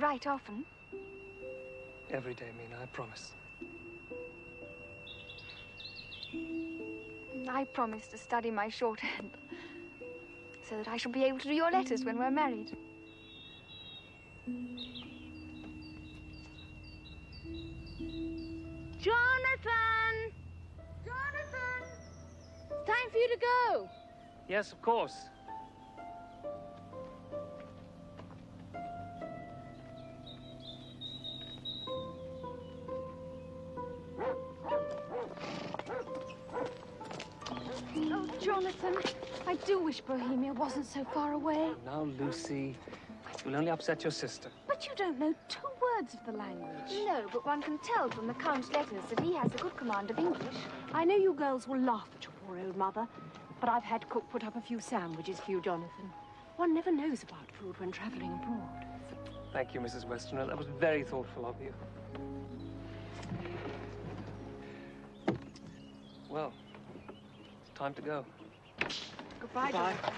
write often? Every day, Mina, I promise. I promise to study my shorthand, so that I shall be able to do your letters when we're married. Jonathan! Jonathan! It's time for you to go. Yes, of course. Oh, Jonathan, I do wish Bohemia wasn't so far away. Now, Lucy, you'll only upset your sister. But you don't know 2 words of the language. No, but one can tell from the Count's letters that he has a good command of English. I know you girls will laugh at your poor old mother, but I've had cook put up a few sandwiches for you, Jonathan. One never knows about food when traveling abroad. Thank you, Mrs. Westerner. That was very thoughtful of you. Well, it's time to go. Goodbye, Goodbye. Jonathan.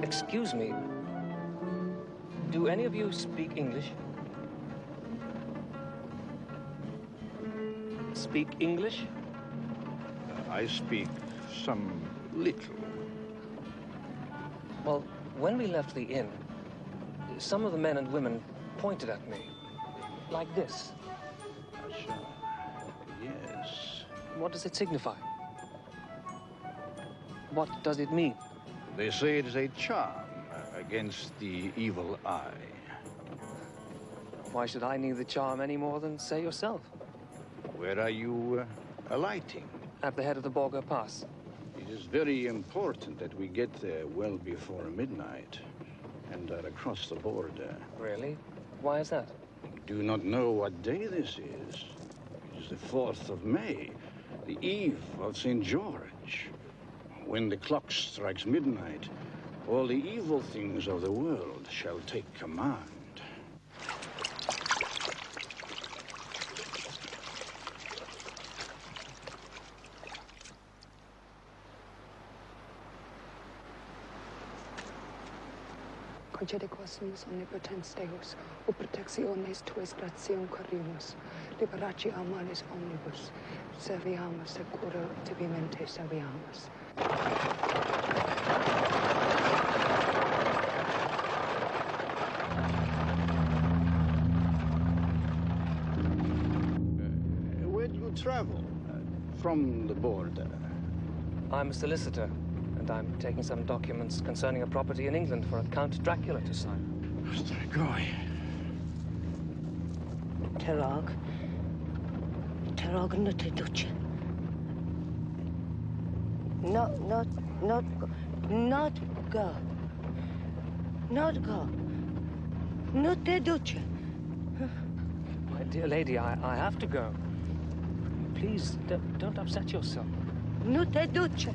Excuse me. Do any of you speak English? Speak English? I speak some little. Well, when we left the inn, some of the men and women pointed at me. Like this. Yes. What does it signify? What does it mean? They say it is a charm against the evil eye. Why should I need the charm any more than, say, yourself? Where are you alighting? At the head of the Borgo Pass. It is very important that we get there well before midnight and are across the border. Really? Why is that? We do not know what day this is. It is the 4th of May, the eve of St. George. When the clock strikes midnight, all the evil things of the world shall take command. Concede quaesmus omnipotens Deus, o protectiones tuas gratiae corrimus, liberaci a malis omnibus, serviamus securo tibimente serviamus. Where do you travel? From the border? I'm a solicitor, and I'm taking some documents concerning a property in England for Count Dracula to sign. Strigoi. Terog no te duce. Not go. Not te duce. My dear lady, I have to go. Please, don't upset yourself. Nu te duce.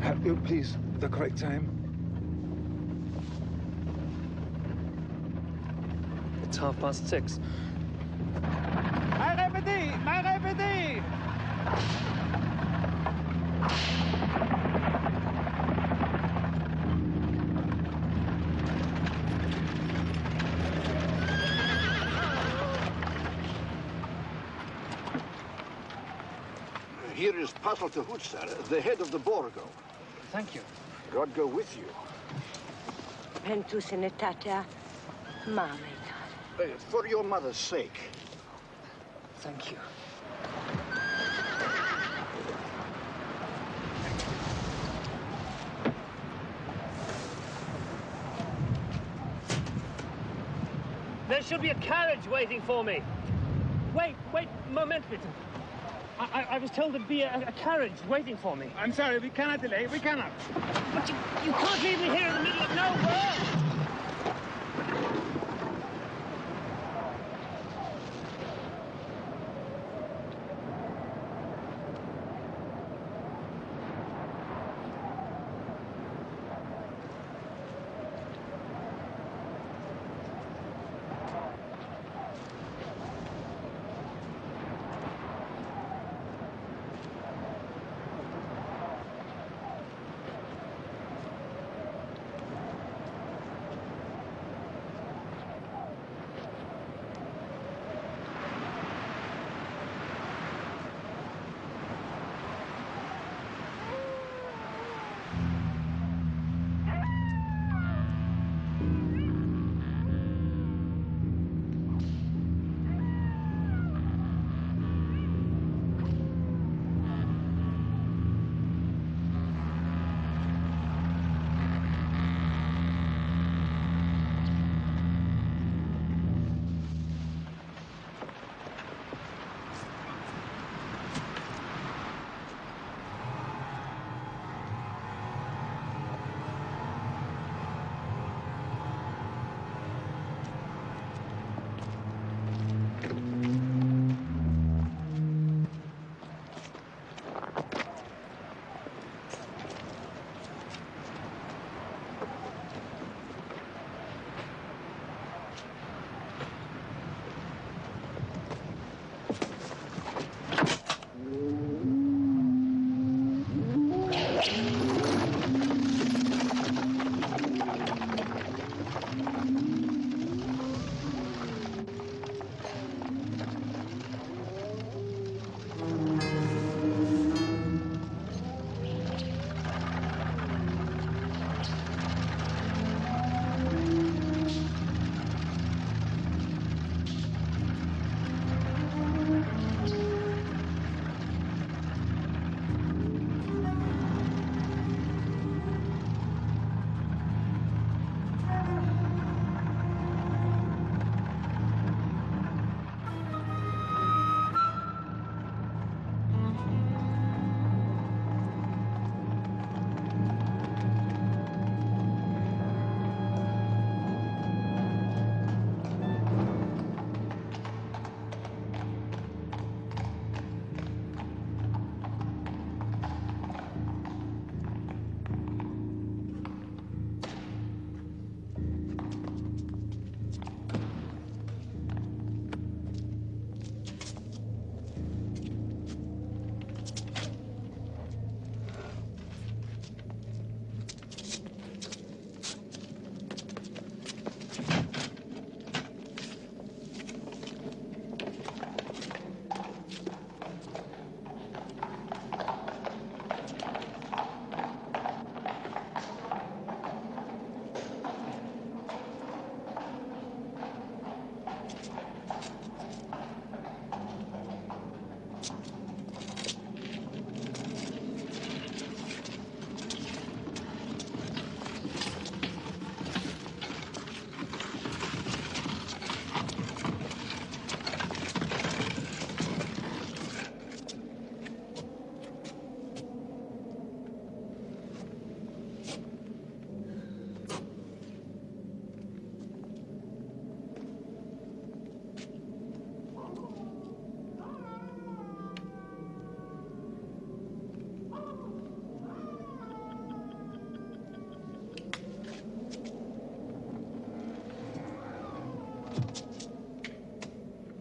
Have you, please, the correct time? It's 6:30. My repeti! Here is Patel Tehutzar, the head of the Borgo. Thank you. God go with you. Pentru sănătatea mamei tale. For your mother's sake. Thank you. There should be a carriage waiting for me. Wait, moment, bitte. I was told there'd be a carriage waiting for me. I'm sorry, we cannot delay. We cannot. But you can't leave me here in the middle of nowhere.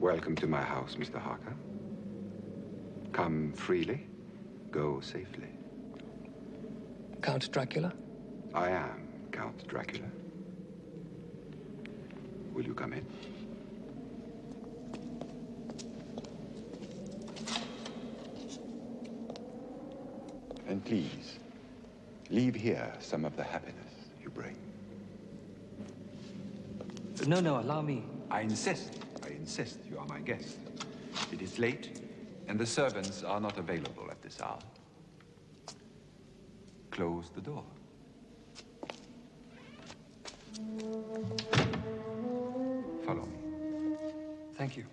Welcome to my house, Mr. Harker. Come freely, go safely. Count Dracula? I am Count Dracula. Will you come in? And please, leave here some of the happiness you bring. No, allow me. I insist. You are my guest. It is late, and the servants are not available at this hour. Close the door. Follow me. Thank you.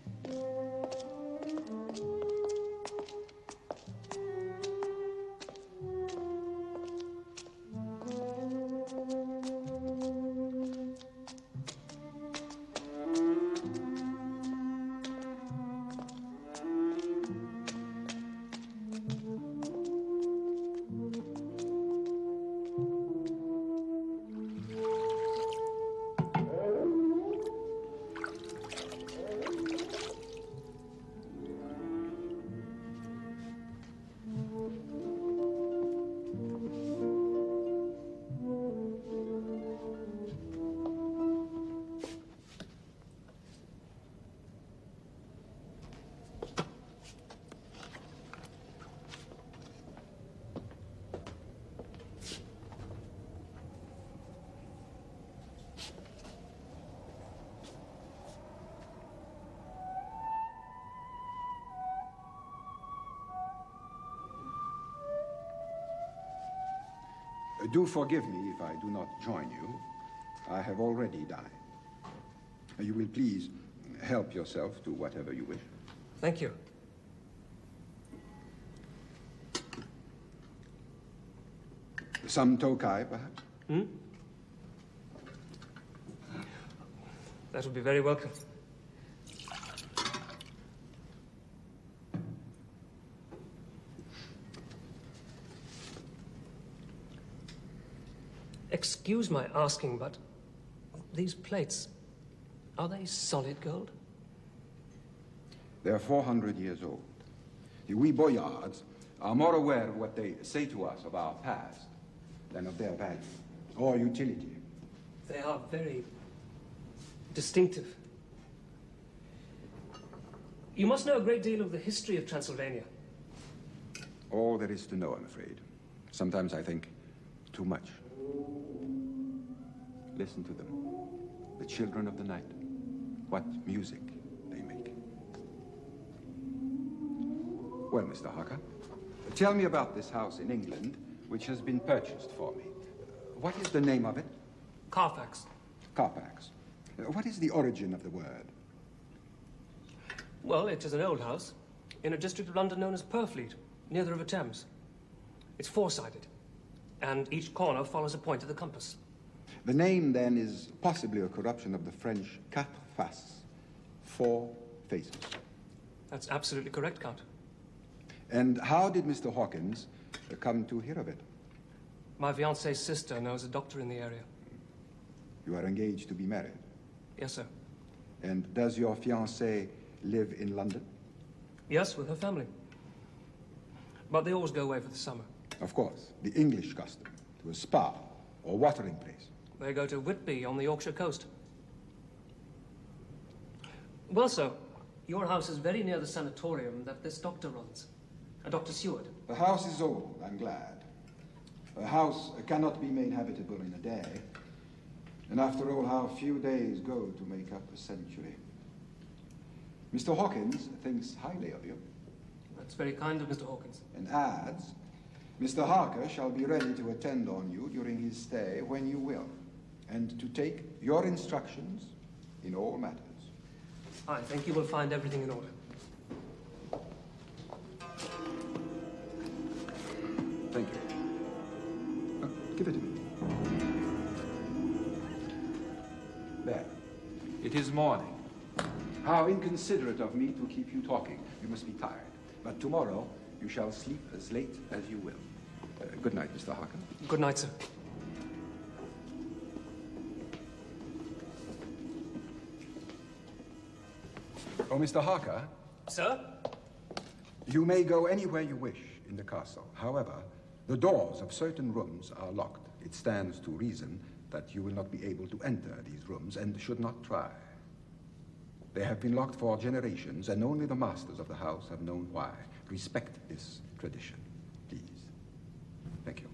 Do forgive me if I do not join you. I have already dined. You will please help yourself to whatever you wish. Thank you. Some Tokai, perhaps? That would be very welcome. Excuse my asking, but these plates, are they solid gold? They are 400 years old. We boyards are more aware of what they say to us of our past than of their value or utility. They are very distinctive. You must know a great deal of the history of Transylvania. All there is to know, I'm afraid. Sometimes I think too much. Listen to them. The children of the night. What music they make. Well, Mr. Harker, tell me about this house in England which has been purchased for me. What is the name of it? Carfax. Carfax. What is the origin of the word? Well, it is an old house in a district of London known as Purfleet, near the River Thames. It's four-sided, and each corner follows a point of the compass. The name, then, is possibly a corruption of the French quatre faces, 4 faces. That's absolutely correct, Count. And how did Mr. Hawkins come to hear of it? My fiancée's sister knows a doctor in the area. You are engaged to be married? Yes, sir. And does your fiancée live in London? Yes, with her family. But they always go away for the summer. Of course, the English custom, to a spa or watering place. They go to Whitby on the Yorkshire coast. Well, sir, your house is very near the sanatorium that this doctor runs. Dr. Seward. The house is old, I'm glad. A house cannot be made habitable in a day. And after all, how few days go to make up a century. Mr. Hawkins thinks highly of you. That's very kind of Mr. Hawkins. And adds, Mr. Harker shall be ready to attend on you during his stay when you will, and to take your instructions in all matters. I think you will find everything in order. Thank you. Give it to me. There. It is morning. How inconsiderate of me to keep you talking. You must be tired. But tomorrow, you shall sleep as late as you will. Good night, Mr. Harker. Good night, sir. Oh, Mr. Harker? Sir? You may go anywhere you wish in the castle. However, the doors of certain rooms are locked. It stands to reason that you will not be able to enter these rooms and should not try. They have been locked for generations, and only the masters of the house have known why. Respect this tradition, please. Thank you.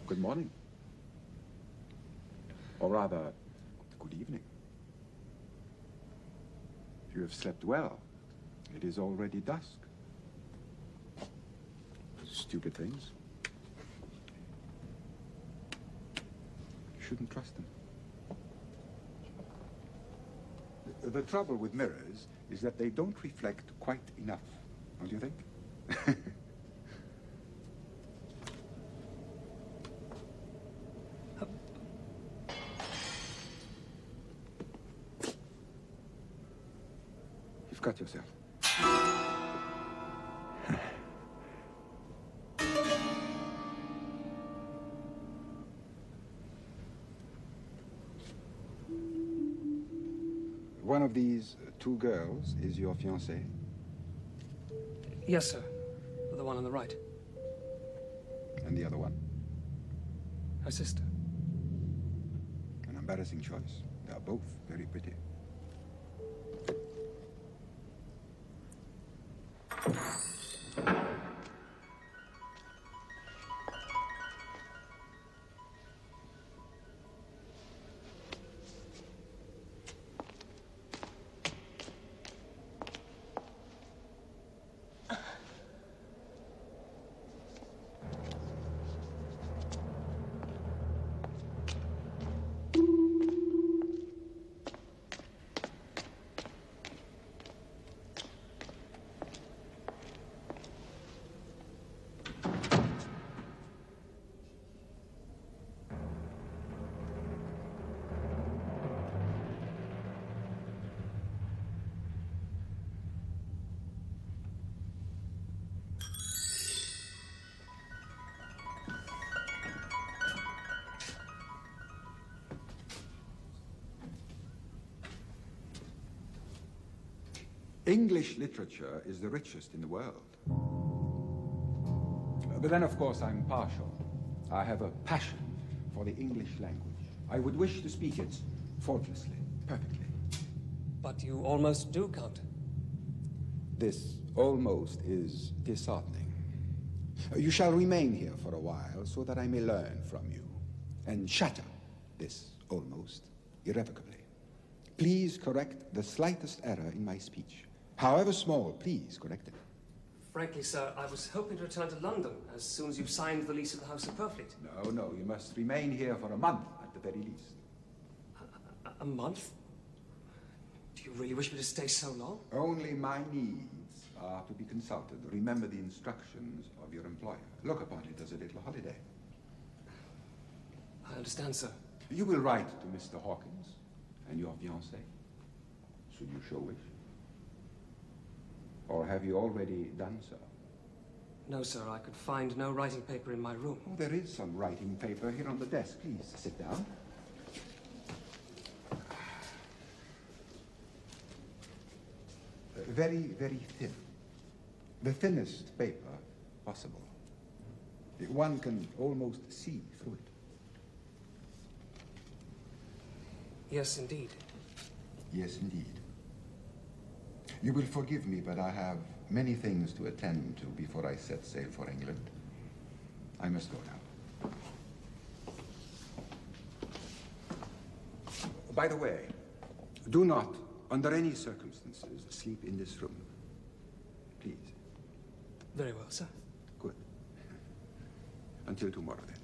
Good morning. Or rather, good evening. You have slept well. It is already dusk. Stupid things. You shouldn't trust them. The trouble with mirrors is that they don't reflect quite enough, don't you think? You've got yourself. One of these two girls is your fiancée? Yes, sir. The one on the right. And the other one? Her sister. An embarrassing choice. They are both very pretty. English literature is the richest in the world. But then, of course, I'm partial. I have a passion for the English language. I would wish to speak it faultlessly, perfectly. But you almost do, Count. This almost is disheartening. You shall remain here for a while so that I may learn from you and shatter this almost irrevocably. Please correct the slightest error in my speech. However small, please correct it. Frankly, sir, I was hoping to return to London as soon as you've signed the lease of the House of Purfleet. No, you must remain here for a month at the very least. A month? Do you really wish me to stay so long? Only my needs are to be consulted. Remember the instructions of your employer. Look upon it as a little holiday. I understand, sir. You will write to Mr. Hawkins and your fiancée, should you so wish. Or have you already done so? No, sir, I could find no writing paper in my room. Oh, there is some writing paper here on the desk. Please, sit down. Very, very thin. The thinnest paper possible. One can almost see through it. Yes, indeed. Yes, indeed. You will forgive me, but I have many things to attend to before I set sail for England. I must go now. By the way, do not, under any circumstances, sleep in this room. Please. Very well, sir. Good. Until tomorrow, then.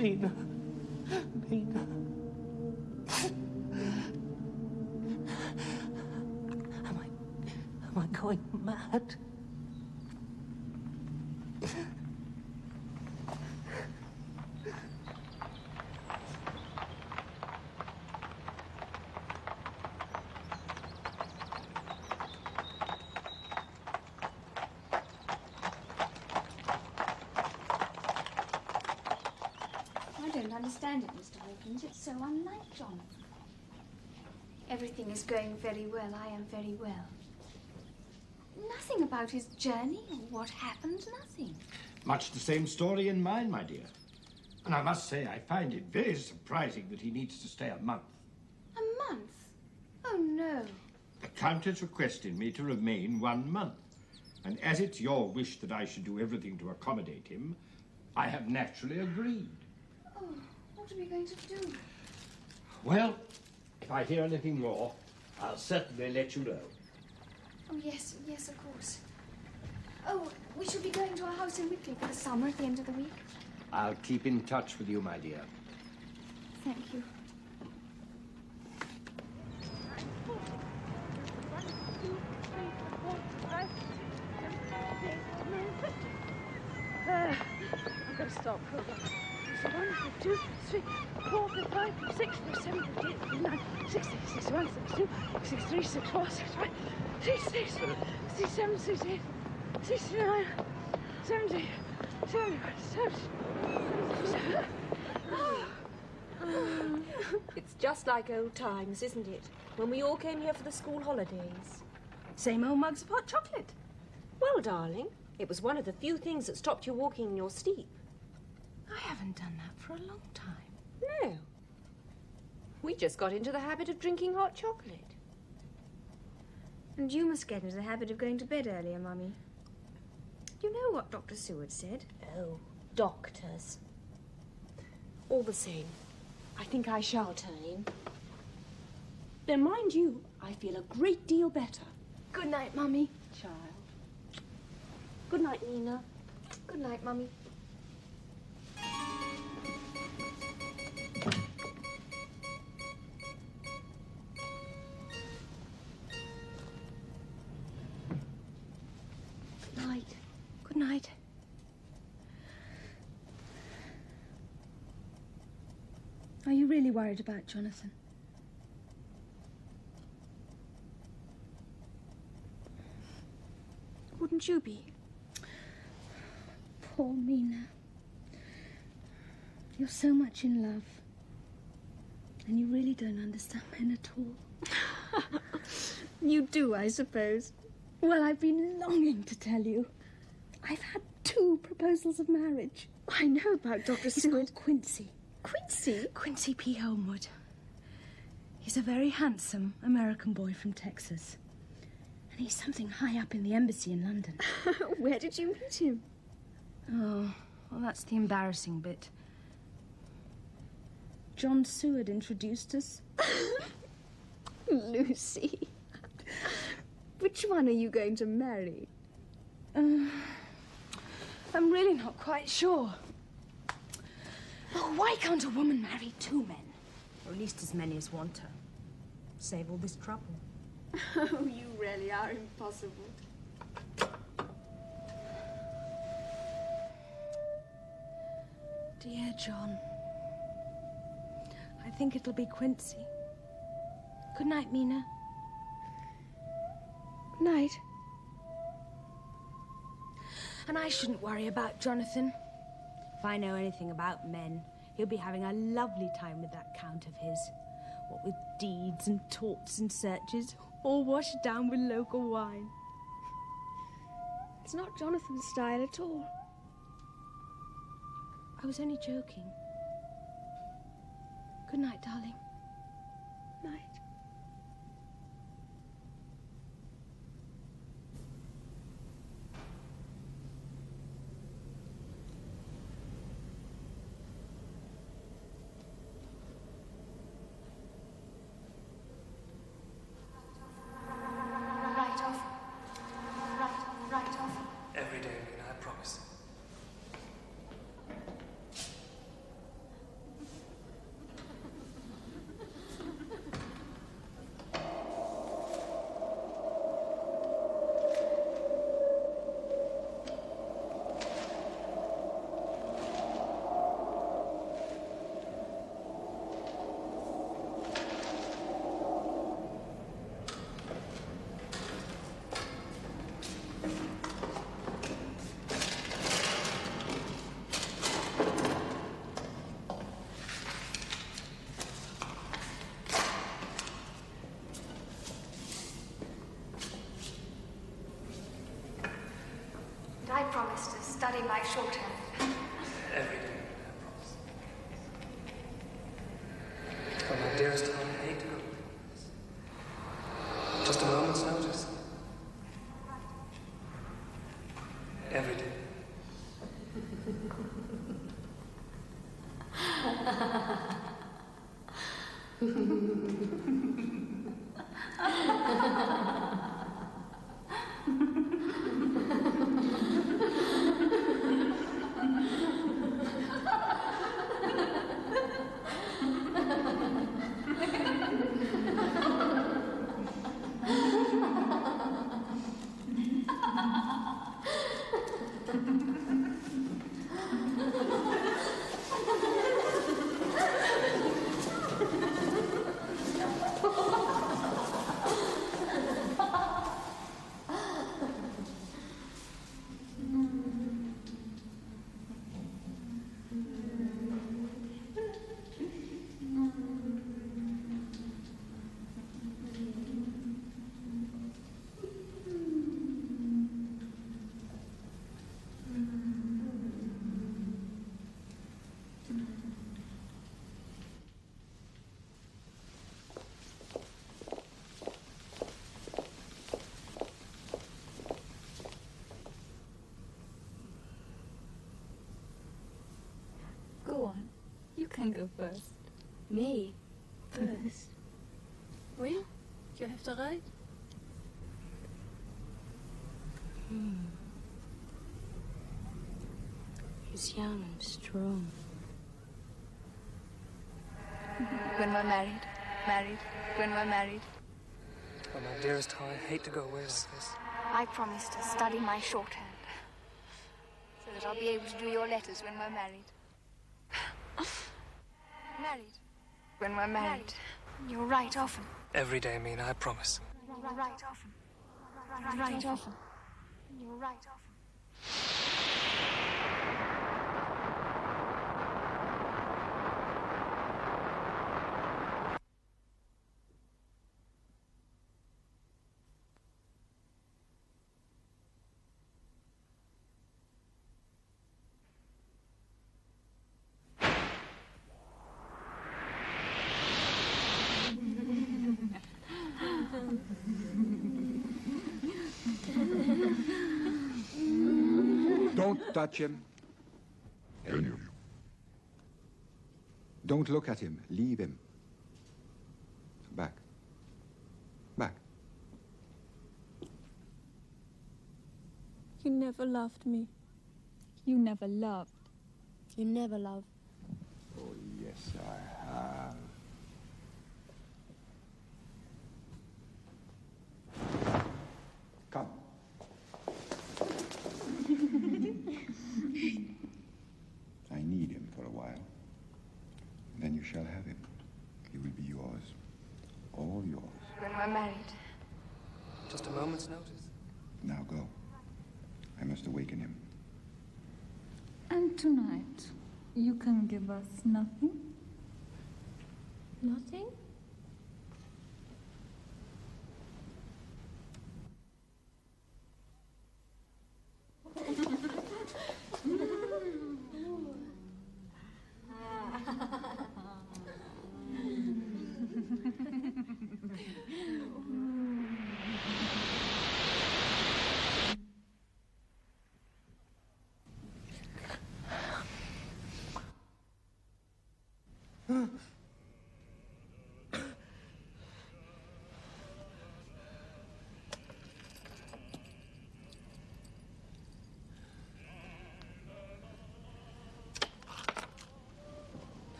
Nina. Nina. Am I going mad? I don't understand it, Mr. Hawkins. It's so unlike Jonathan. Everything is going very well. I am very well. Nothing about his journey or what happened, nothing. Much the same story in mine, my dear. And I must say, I find it very surprising that he needs to stay a month. A month? Oh, no. The Count has requested me to remain 1 month. And as it's your wish that I should do everything to accommodate him, I have naturally agreed. Oh, what are we going to do? Well, if I hear anything more, I'll certainly let you know. Oh, yes, yes, of course. Oh, we should be going to our house in Wickley for the summer at the end of the week. I'll keep in touch with you, my dear. Thank you. I've got to stop. 1, 2, 3, 4, 5, 6, 7, 8, 9, 60, 61, 62, 63, 64, 65, 66, 67, 68, 69, 70, 71, 77. It's just like old times, isn't it? When we all came here for the school holidays. Same old mugs of hot chocolate. Well, darling, it was one of the few things that stopped you walking in your sleep. I haven't done that for a long time. No. We just got into the habit of drinking hot chocolate. And you must get into the habit of going to bed earlier, Mummy. You know what Dr. Seward said? Oh, doctors. All the same, I think I shall turn in. Then mind you, I feel a great deal better. Good night, Mummy. Child. Good night, Nina. Good night, Mummy. really worried about Jonathan. Wouldn't you be? Poor Mina. You're so much in love. And you really don't understand men at all. You do, I suppose. Well, I've been longing to tell you. I've had 2 proposals of marriage. I know about Dr. He's Seward. called Quincy. Quincy? Quincy P. Elmwood. He's a very handsome American boy from Texas. And he's something high up in the embassy in London. Where did you meet him? Oh, well, that's the embarrassing bit. John Seward introduced us. Lucy. Which one are you going to marry? I'm really not quite sure. Oh, why can't a woman marry 2 men? Or at least as many as want her. Save all this trouble. Oh, you really are impossible. Dear John, I think it'll be Quincy. Good night, Mina. Good night. And I shouldn't worry about Jonathan. If I know anything about men, he'll be having a lovely time with that count of his. What with deeds and torts and searches, all washed down with local wine. It's not Jonathan's style at all. I was only joking. Good night, darling. Night. Right off. Every day, Mina, I promise. I promised to study my shorthand. Every day, I promise. Oh, my dearest, how I hate to go. Just a moment's notice. Every day. Go on. You can go first. Me? First? Well, you have to ride. He's young and strong. When we're married. When we're married. Oh, my dearest, how I hate to go away like this. I promised to study my shorthand. So that I'll be able to do your letters when we're married. Married. When we're married, you'll write often. Every day, Mina, I promise. Write often. Write often. You'll write often. Don't touch him. Don't look at him. Leave him. Back. Back. You never loved me. You never loved. You never loved. Oh, yes, I have. Come. I need him for a while. Then you shall have him. He will be yours. All yours. When we're married. Just a moment's notice. Now go. I must awaken him. And tonight, you can give us nothing? Nothing?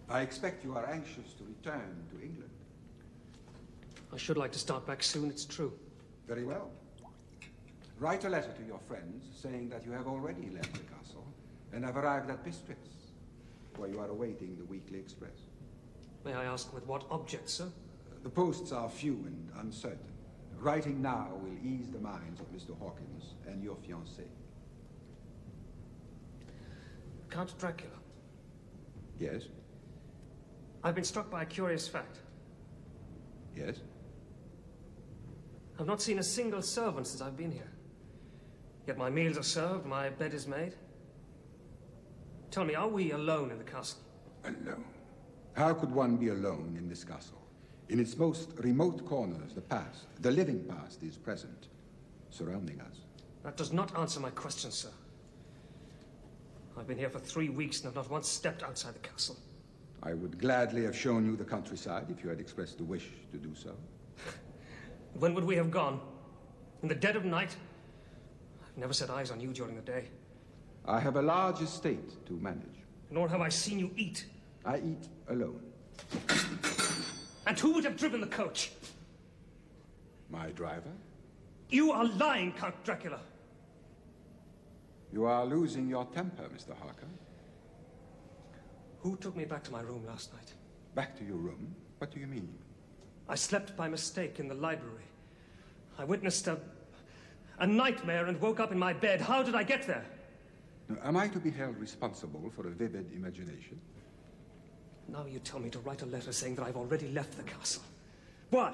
I expect you are anxious to return to England. I should like to start back soon, it's true. Very well. Write a letter to your friends saying that you have already left the castle and have arrived at Bistritz, where you are awaiting the weekly express. May I ask with what object, sir? The posts are few and uncertain. Writing now will ease the minds of Mr. Hawkins and your fiancée. Count Dracula. Yes? I've been struck by a curious fact. Yes? I've not seen a single servant since I've been here. Yet my meals are served, my bed is made. Tell me, are we alone in the castle? Alone? How could one be alone in this castle? In its most remote corners, the past, the living past, is present, surrounding us. That does not answer my question, sir. I've been here for 3 weeks and have not once stepped outside the castle. I would gladly have shown you the countryside if you had expressed the wish to do so. When would we have gone? In the dead of night? I've never set eyes on you during the day. I have a large estate to manage. Nor have I seen you eat. I eat alone. And who would have driven the coach? My driver? You are lying, Count Dracula. You are losing your temper, Mr. Harker. Who took me back to my room last night? Back to your room? What do you mean? I slept by mistake in the library. I witnessed a nightmare and woke up in my bed. How did I get there? Now, am I to be held responsible for a vivid imagination? Now you tell me to write a letter saying that I've already left the castle. Why?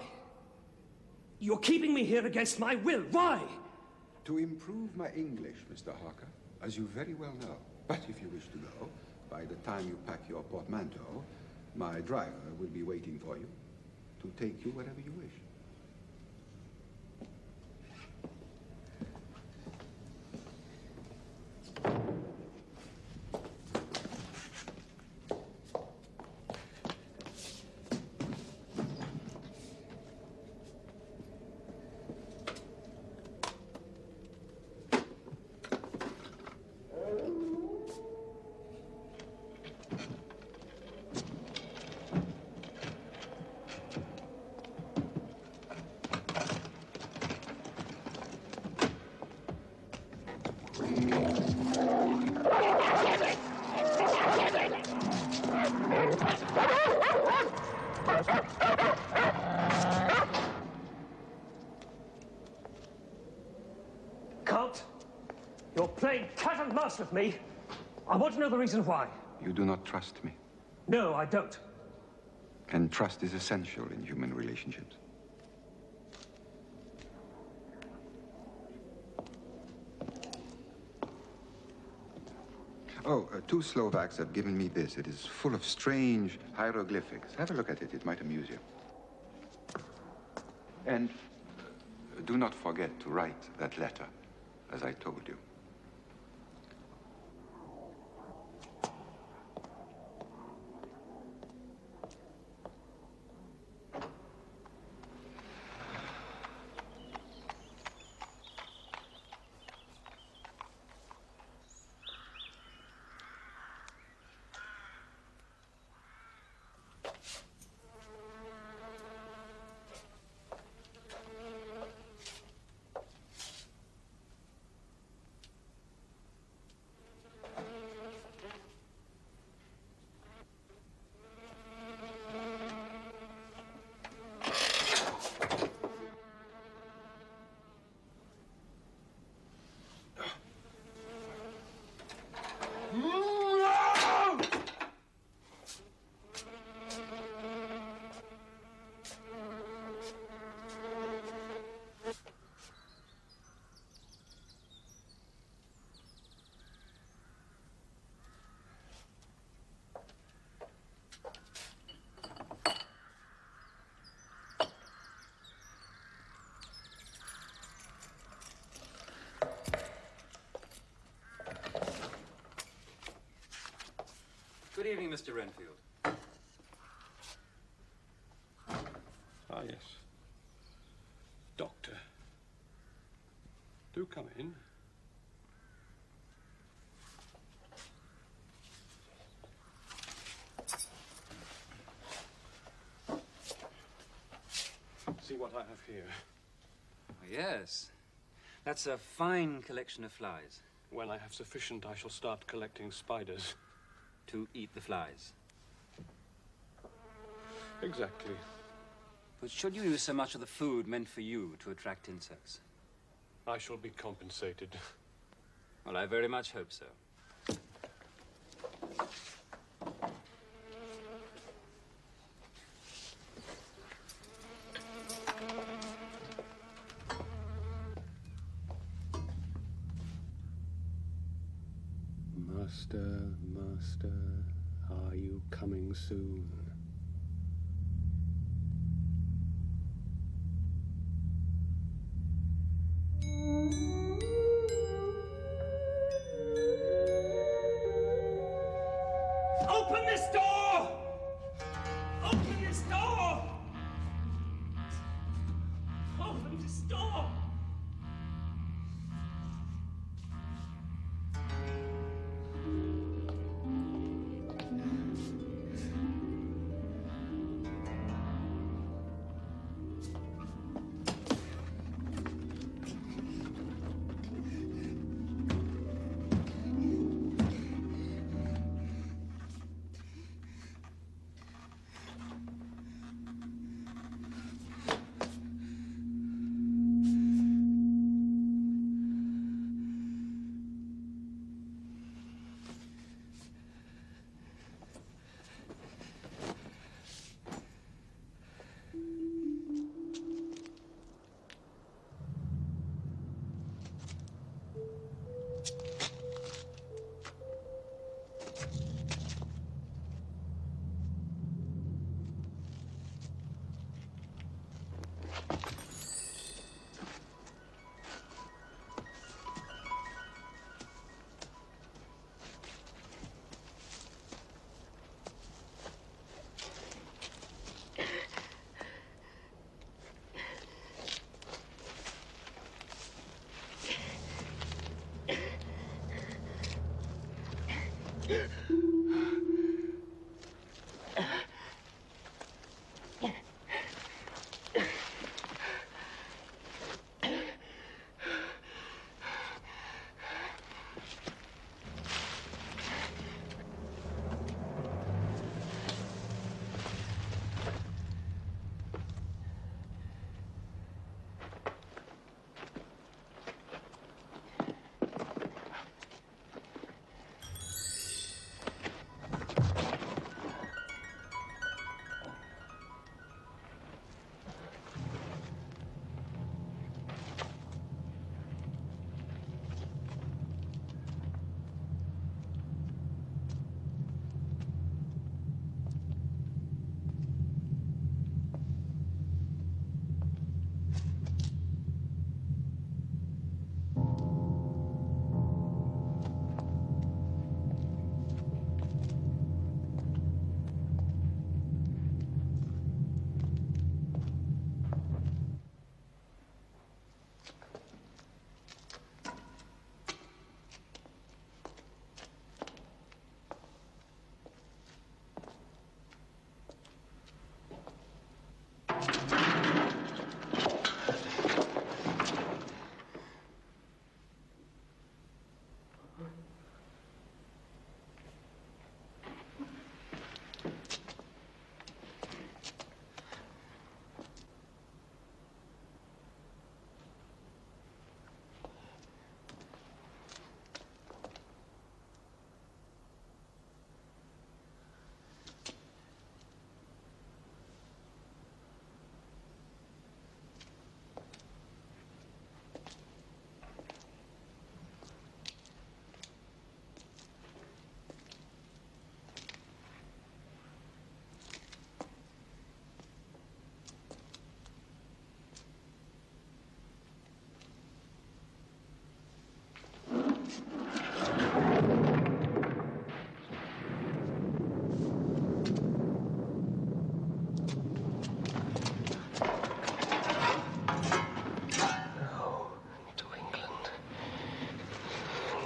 You're keeping me here against my will. Why? To improve my English, Mr. Harker, as you very well know. But if you wish to go, by the time you pack your portmanteau, my driver will be waiting for you to take you wherever you wish. Count, you're playing cat and mouse with me. I want to know the reason why. You do not trust me. No, I don't. And trust is essential in human relationships. Oh, two Slovaks have given me this. It is full of strange hieroglyphics. Have a look at it. It might amuse you. And do not forget to write that letter, as I told you. Good evening, Mr. Renfield. Ah, yes. Doctor. Do come in. See what I have here. Oh, yes. That's a fine collection of flies. When I have sufficient, I shall start collecting spiders. To eat the flies. Exactly. But should you use so much of the food meant for you to attract insects? I shall be compensated. Well, I very much hope so. Master, master, are you coming soon? Open this door! Open this door! Open this door!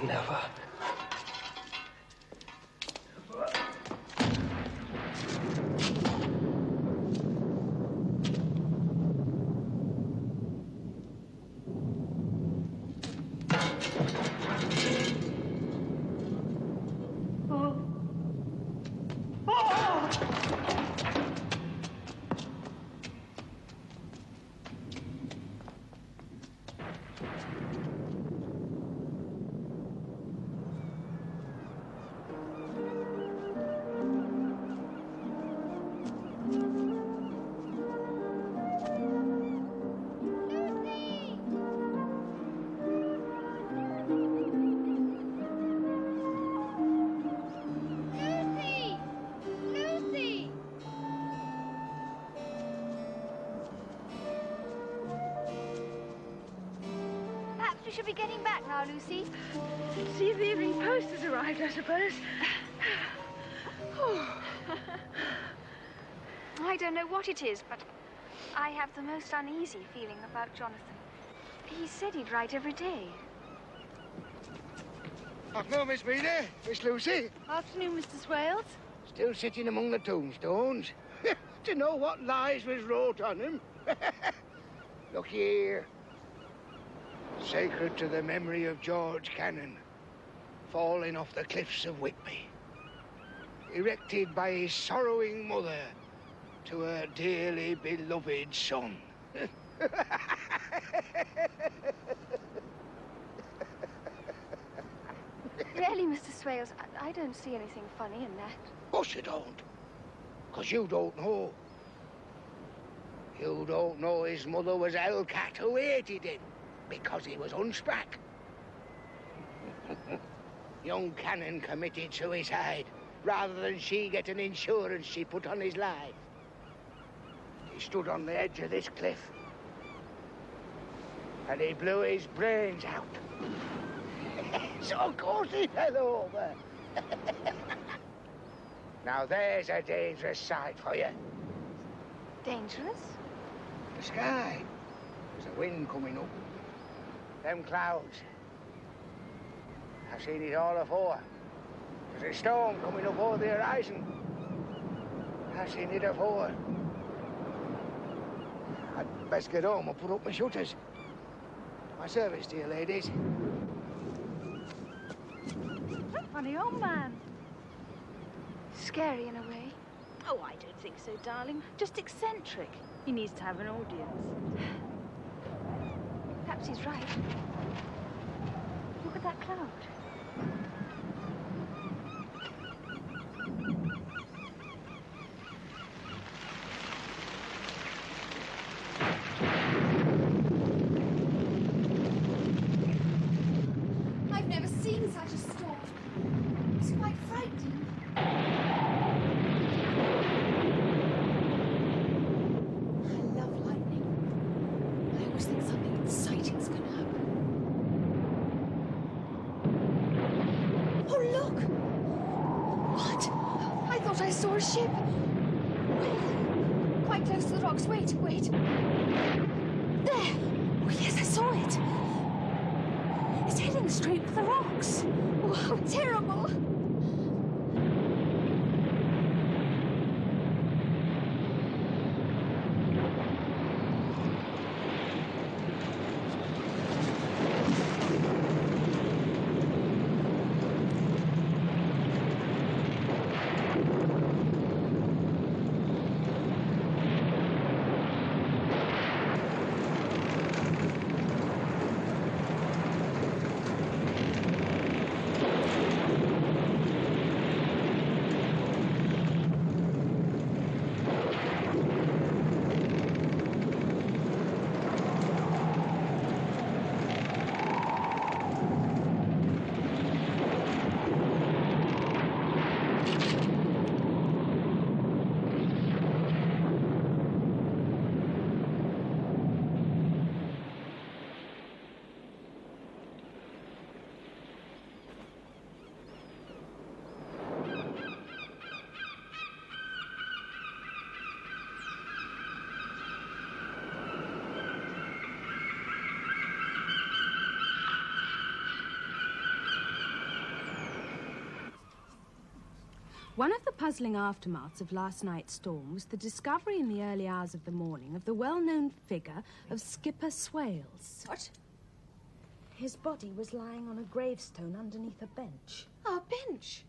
Never. We should be getting back now, Lucy. See if the evening post has arrived, I suppose. I don't know what it is, but I have the most uneasy feeling about Jonathan. He said he'd write every day. Afternoon, Miss Vida. Miss Lucy. Afternoon, Mr. Swales. Still sitting among the tombstones. To know what lies was wrote on them. Look here. Sacred to the memory of George Cannon, falling off the cliffs of Whitby. Erected by his sorrowing mother to her dearly beloved son. Really, Mr. Swales, I don't see anything funny in that. Of course you don't. Because you don't know. You don't know his mother was Hellcat who hated him because he was hunchback. Young Cannon committed suicide rather than she get an insurance she put on his life. He stood on the edge of this cliff and he blew his brains out. So of course he fell over. Now there's a dangerous sight for you. Dangerous? The sky. There's a wind coming up. Them clouds. I've seen it all afore. There's a storm coming up over the horizon. I've seen it afore. I'd best get home and put up my shutters. My service to you, ladies. Funny old man. Scary in a way. Oh, I don't think so, darling. Just eccentric. He needs to have an audience. Perhaps he's right. Look at that cloud. I've never seen such a storm. It's quite frightening. I love lightning. I always think something exciting's going to happen. Oh, look! What? I thought I saw a ship. Where? Quite close to the rocks. Wait. There! Oh, yes, I saw it. It's heading straight for the rocks. Oh, how terrible! One of the puzzling aftermaths of last night's storm was the discovery in the early hours of the morning of the well-known figure of Skipper Swales. What? His body was lying on a gravestone underneath a bench. Oh, a bench?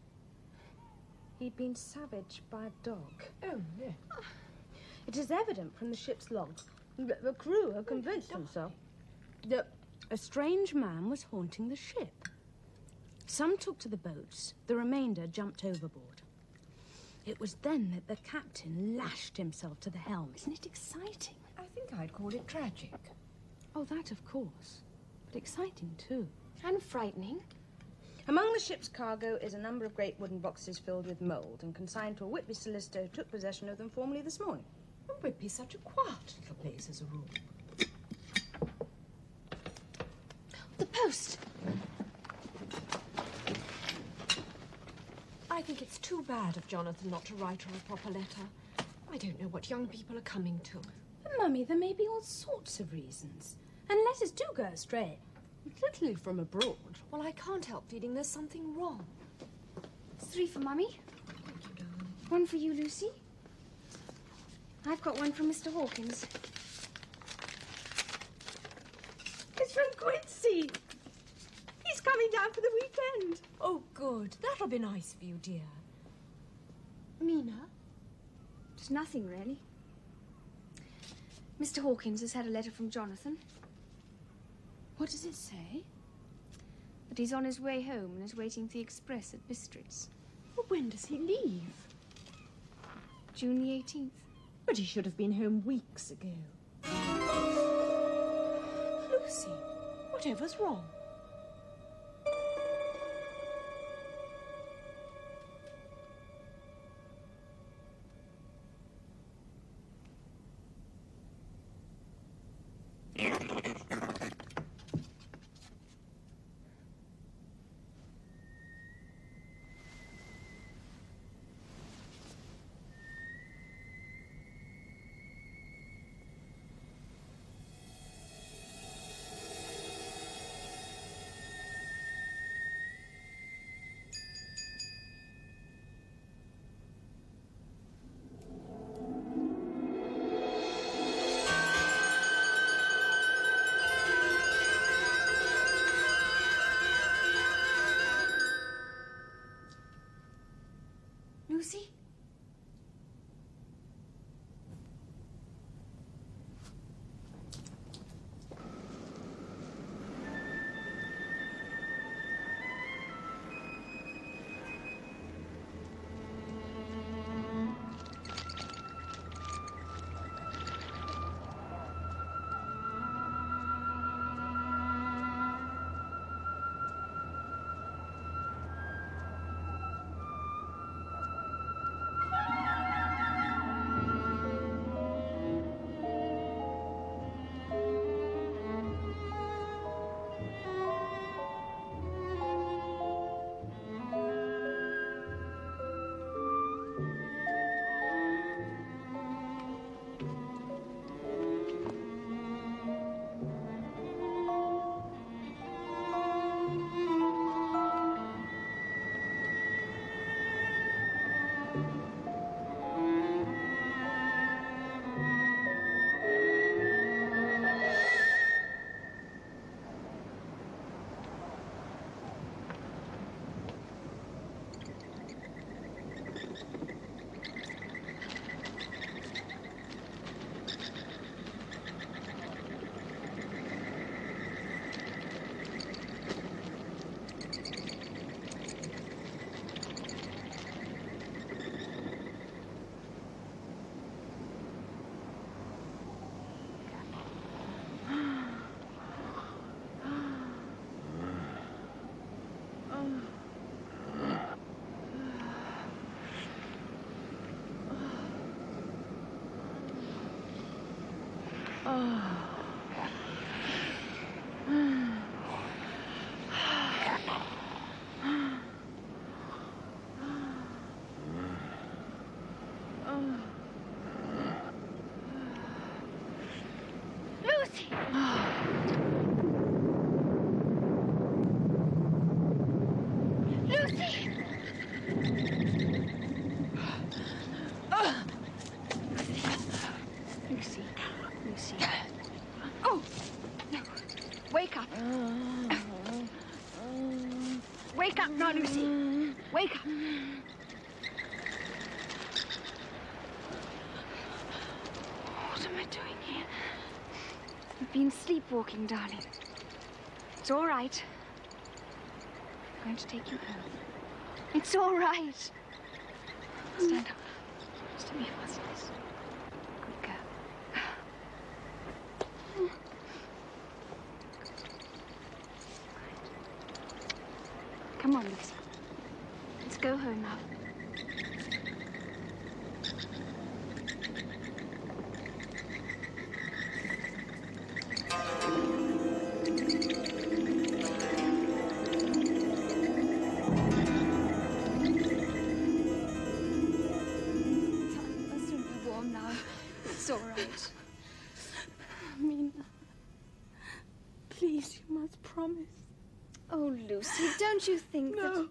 He'd been savaged by a dog. Oh, no. It is evident from the ship's logs that the crew have convinced themselves that a strange man was haunting the ship. Some took to the boats, the remainder jumped overboard. It was then that the captain lashed himself to the helm. Isn't it exciting? I think I'd call it tragic. Oh, that of course. But exciting too. And frightening. Among the ship's cargo is a number of great wooden boxes filled with mould and consigned to a Whitby solicitor who took possession of them formally this morning. And Whitby's such a quiet little place as a rule. The post! I think it's too bad of Jonathan not to write her a proper letter. I don't know what young people are coming to. But, Mummy, there may be all sorts of reasons. And letters do go astray. Particularly from abroad. Well, I can't help feeling there's something wrong. 3 for Mummy. Thank you, darling. 1 for you, Lucy. I've got 1 from Mr. Hawkins. It's from Quincy. He's coming down for the weekend. Oh, good. That'll be nice for you, dear. Mina? Just nothing, really. Mr. Hawkins has had a letter from Jonathan. What does it say? That he's on his way home and is waiting for the express at Bistritz. Well, when does he leave? June the 18th. But he should have been home weeks ago. Lucy, whatever's wrong? Wake up. Wake up now, Lucy. Wake up. What am I doing here? You've been sleepwalking, darling. It's all right. I'm going to take you home. It's all right. Stand up. Just be fast. Good girl. Come on, Lucy. Let's go home now. I'll soon be warm now. It's all right. Mina, please, you must promise. Oh, Lucy, don't you think that...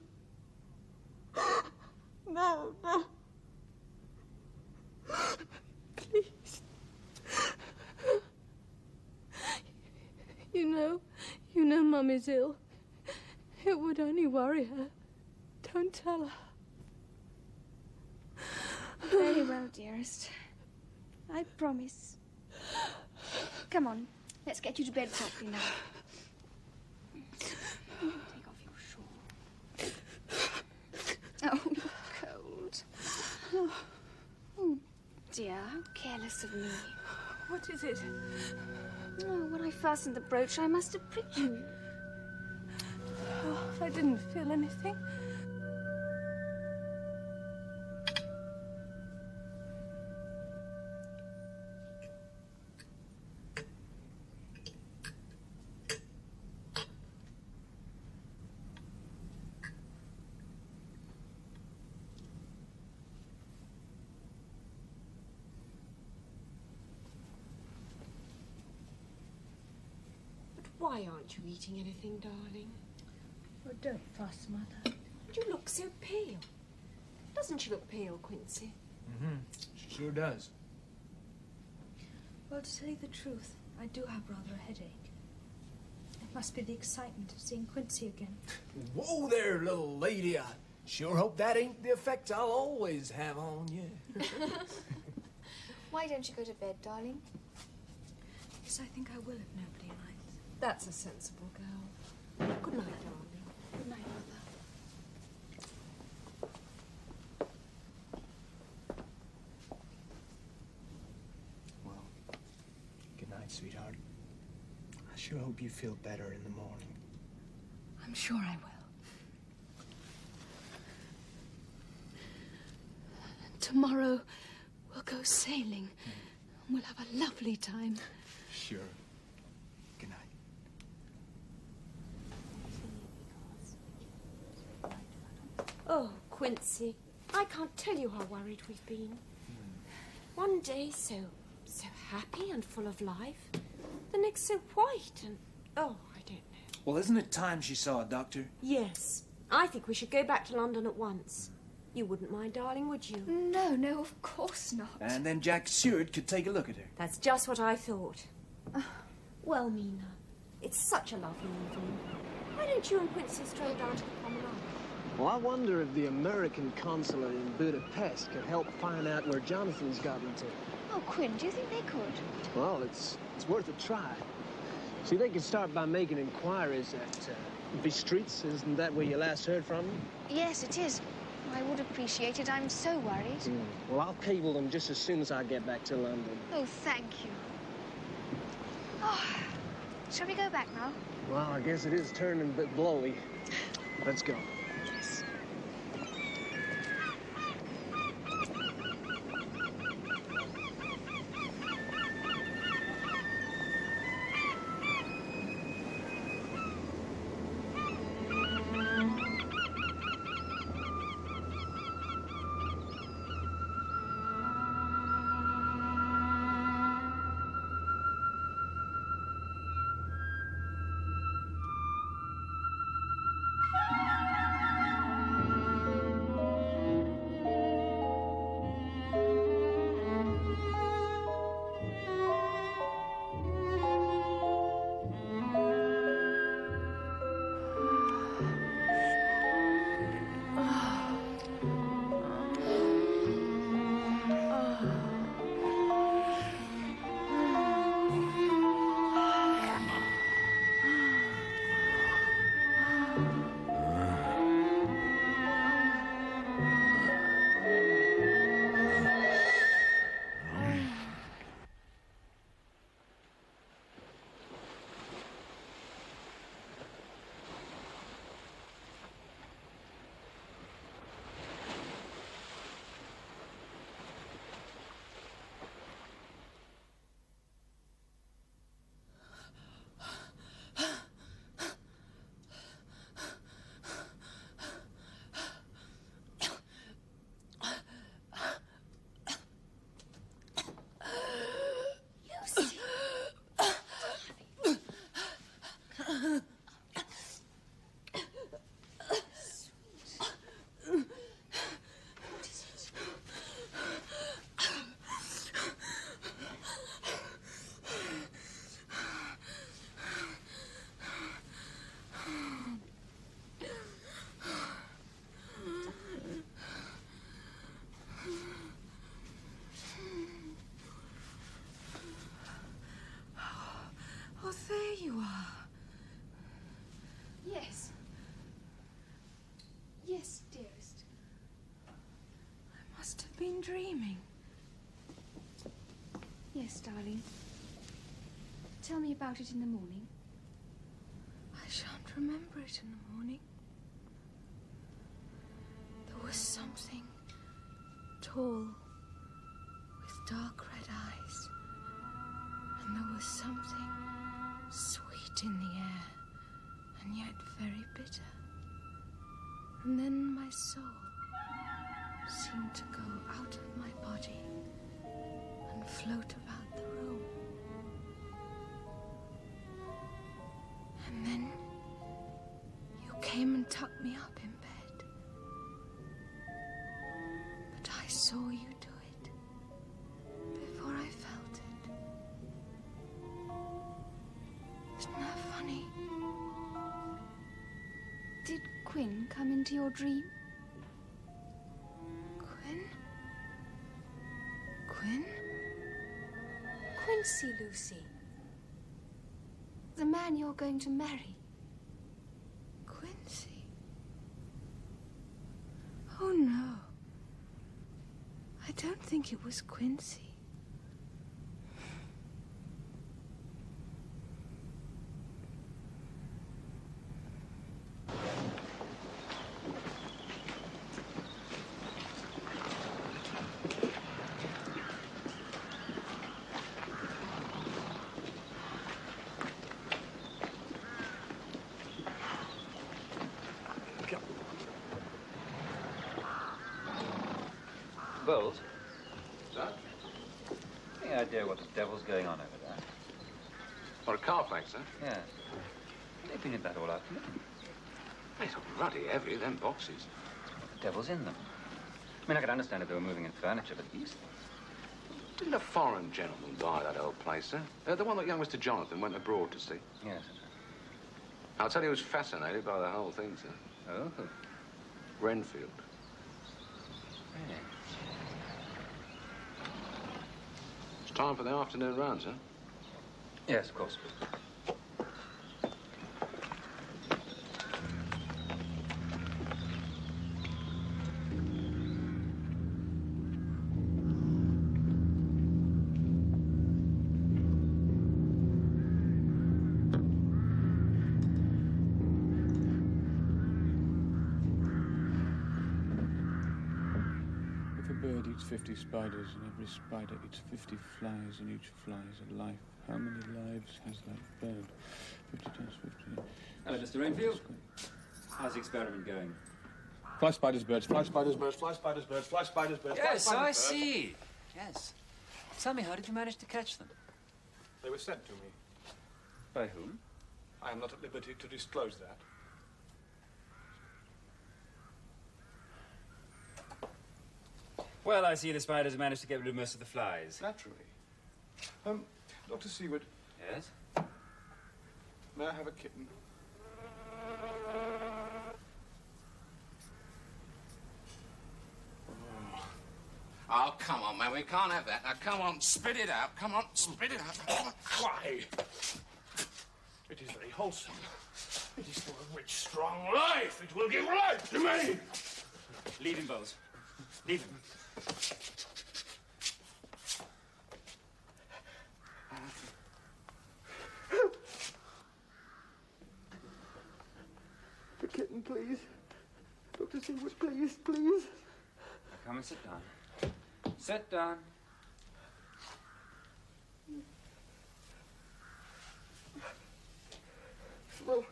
No, no. Please. You know Mum is ill. It would only worry her. Don't tell her. Very well, dearest. I promise. Come on, let's get you to bed softly now. Take off your shawl. Oh, you're cold. Oh, dear, how careless of me. What is it? Oh, when I fastened the brooch, I must have pricked you. Oh, I didn't feel anything. Why aren't you eating anything, darling? Oh, don't fuss, Mother. You look so pale. Doesn't she look pale, Quincy? Mm-hmm. She sure does. Well, to tell you the truth, I do have rather a headache. It must be the excitement of seeing Quincy again. Whoa there, little lady. I sure hope that ain't the effect I'll always have on you. Why don't you go to bed, darling? Yes, I think I will if nobody minds. That's a sensible girl. Good night, darling. Good night, Mother. Well, good night, sweetheart. I sure hope you feel better in the morning. I'm sure I will. Tomorrow, we'll go sailing. And we'll have a lovely time. Sure. Good night. Oh, Quincy, I can't tell you how worried we've been. One day so happy and full of life. The next so white and... oh, I don't know. Well, isn't it time she saw a doctor? Yes. I think we should go back to London at once. You wouldn't mind, darling, would you? No, of course not. And then Jack Stewart could take a look at her. That's just what I thought. Well, Mina, it's such a lovely evening. Why don't you and Quincy stroll down to the promenade? Well, I wonder if the American consulate in Budapest could help find out where Jonathan's gotten to. Oh, Quinn, do you think they could? Well, it's worth a try. See, they could start by making inquiries at the streets. Isn't that where you last heard from them? Yes, it is. I would appreciate it. I'm so worried. Well, I'll cable them just as soon as I get back to London. Oh, thank you. Oh, shall we go back now? Well, I guess it is turning a bit blowy. Let's go. Yes. Oh, there you are. Yes. Yes, dearest. I must have been dreaming. Yes, darling. Tell me about it in the morning. I shan't remember it in the morning. There was something tall with dark red eyes, and there was something sweet in the air, and yet very bitter. And then my soul seemed to go out of my body and float about the room. And then you came and tucked me up in bed. But I saw you do it before I felt it. Isn't that funny? Did Quinn come into your dream? Quinn? Quinn? Quincy, Lucy. The man you're going to marry. Quincy? Oh, no. I don't think it was Quincy. Bowles? Sir? Any idea what the devil's going on over there? What, a car flag, sir? Yes. They've been in that all afternoon. It's bloody heavy, them boxes. The devil's in them. I mean, I could understand if they were moving in furniture, but these things... Didn't a foreign gentleman buy that old place, sir? The one that young Mr. Jonathan went abroad to see? Yes. I'll tell you, he was fascinated by the whole thing, sir. Oh? Renfield. Really? It's time for the afternoon run, sir. Yes, of course. If a bird eats 50 spiders, and every spider eats 50 flies, and each fly is a life, how many lives has that bird? 50 times 50. Hello, Mr. Renfield. How's the experiment going? Fly spiders, birds, fly spiders, birds, fly spiders, birds, fly spiders, birds, fly Yes, spiders, I birds. see. Yes. Tell me, how did you manage to catch them? They were sent to me. By whom? I am not at liberty to disclose that. Well, I see the spiders managed to get rid of most of the flies. Naturally. Dr. Seward. Yes? May I have a kitten? Oh, come on, man. We can't have that. Now, come on, spit it out. Come on, spit it out. Come on. Why? It is very wholesome. It is full of rich, strong life. It will give life to me. Leave him, Bowles. Leave him. The kitten, please. Dr. Seward, please, please. Come and sit down. Sit down. Well,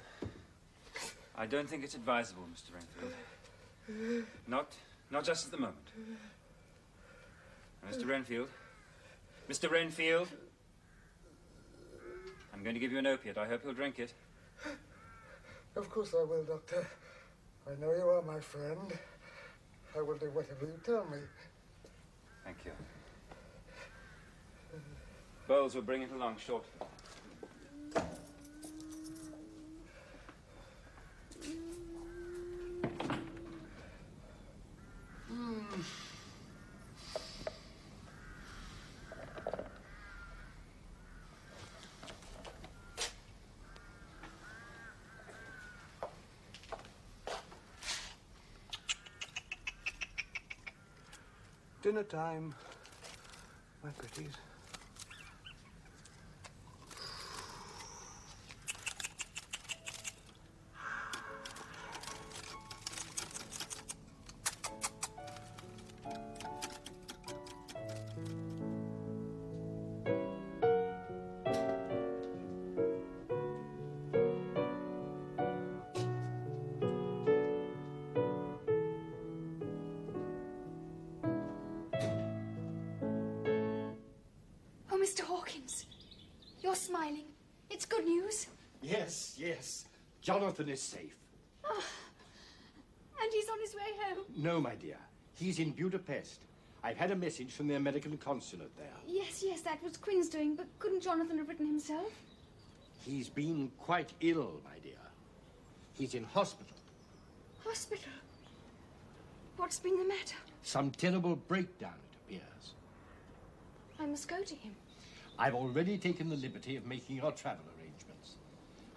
I don't think it's advisable, Mr. Renfield. Not just at the moment. Mr. Renfield. Mr. Renfield. I'm going to give you an opiate. I hope you'll drink it. Of course I will, Doctor. I know you are my friend. I will do whatever you tell me. Thank you. Bowles will bring it along shortly. Dinner time, my pretties. Mr. Hawkins, you're smiling. It's good news. Yes, yes. Jonathan is safe. Oh, and he's on his way home. No, my dear. He's in Budapest. I've had a message from the American consulate there. Yes, yes, that was Quinn's doing, but couldn't Jonathan have written himself? He's been quite ill, my dear. He's in hospital. Hospital? What's been the matter? Some terrible breakdown, it appears. I must go to him. I've already taken the liberty of making your travel arrangements.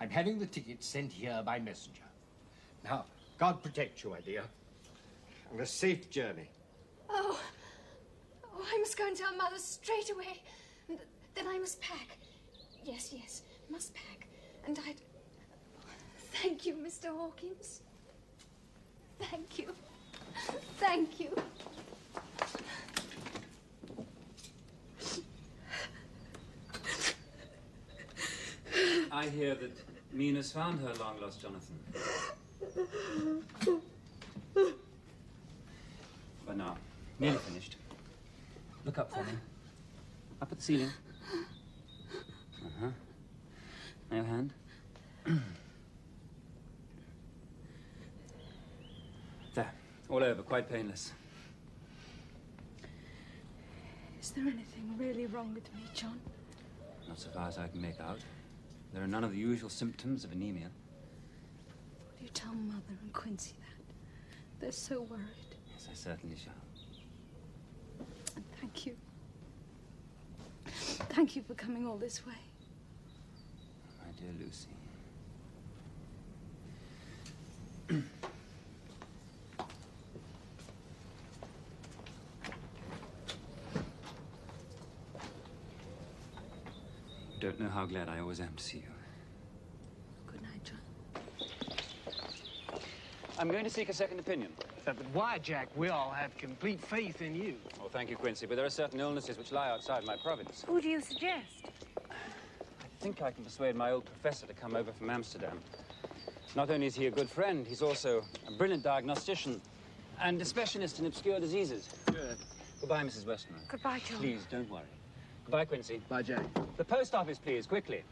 I'm having the tickets sent here by messenger. Now, God protect you, my dear. And a safe journey. Oh, I must go and tell Mother straight away. And then I must pack. Yes, yes, must pack. And I'd... Thank you, Mr. Hawkins. Thank you. Thank you. I hear that Mina's found her long-lost Jonathan. But now, nearly finished. Look up for me. Up at the ceiling. Uh-huh. Now your hand. There. All over. Quite painless. Is there anything really wrong with me, John? Not so far as I can make out. There are none of the usual symptoms of anemia. Will you tell Mother and Quincy that? They're so worried. Yes, I certainly shall. And thank you. Thank you for coming all this way. My dear Lucy. You don't know how glad I always am to see you. Good night, John. I'm going to seek a second opinion. But why, Jack? We all have complete faith in you. Oh, thank you, Quincy, but there are certain illnesses which lie outside my province. Who do you suggest? I think I can persuade my old professor to come over from Amsterdam. Not only is he a good friend, he's also a brilliant diagnostician and a specialist in obscure diseases. Good. Goodbye, Mrs. Westmore. Goodbye, John. Please, don't worry. Goodbye, Quincy. Bye, Jack. The post office, please, quickly.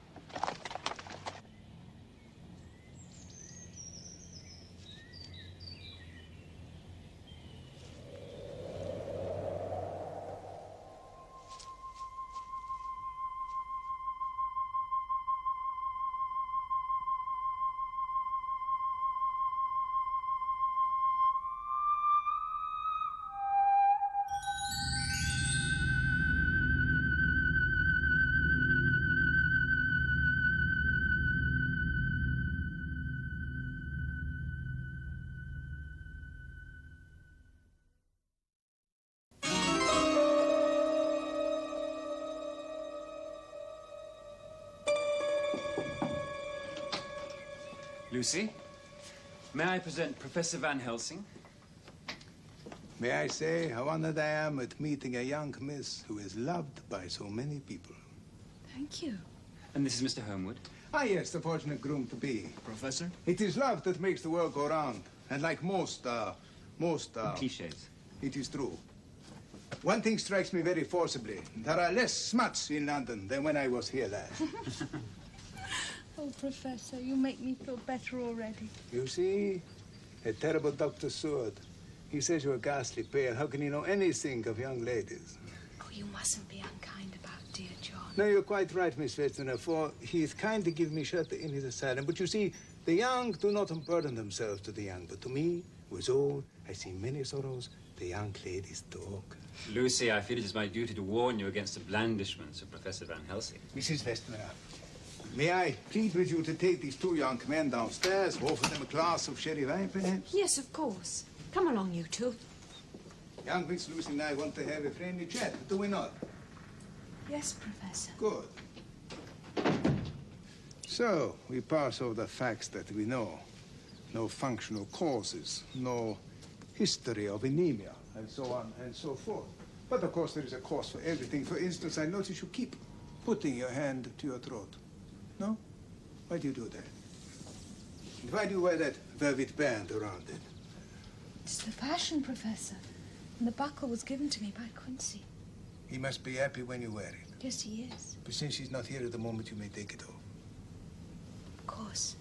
Lucy, may I present Professor Van Helsing? May I say how honored I am at meeting a young miss who is loved by so many people. Thank you. And this is Mr. Homewood. Ah, yes, the fortunate groom-to-be. Professor? It is love that makes the world go round. And like most cliches. It is true. One thing strikes me very forcibly. There are less smuts in London than when I was here last. Oh, Professor, you make me feel better already. You see? A terrible Dr. Sword. He says you're ghastly pale. How can he know anything of young ladies? Oh, you mustn't be unkind about dear John. No, you're quite right, Miss Westerner, for he is kind to give me shelter in his asylum. But you see, the young do not unburden themselves to the young. But to me, who is old, I see many sorrows. The young ladies talk. Lucy, I feel it is my duty to warn you against the blandishments of Professor Van Helsing. Mrs. Westerner, may I plead with you to take these two young men downstairs, offer them a glass of sherry wine, perhaps? Yes, of course. Come along, you two. Young Miss Lucy and I want to have a friendly chat, do we not? Yes, Professor. Good. So, we pass over the facts that we know. No functional causes, no history of anemia, and so on and so forth. But of course there is a cause for everything. For instance, I notice you keep putting your hand to your throat. No? Why do you do that? And why do you wear that velvet band around it? It's the fashion, Professor. And the buckle was given to me by Quincy. He must be happy when you wear it. Yes, he is. But since he's not here at the moment, you may take it off. Of course.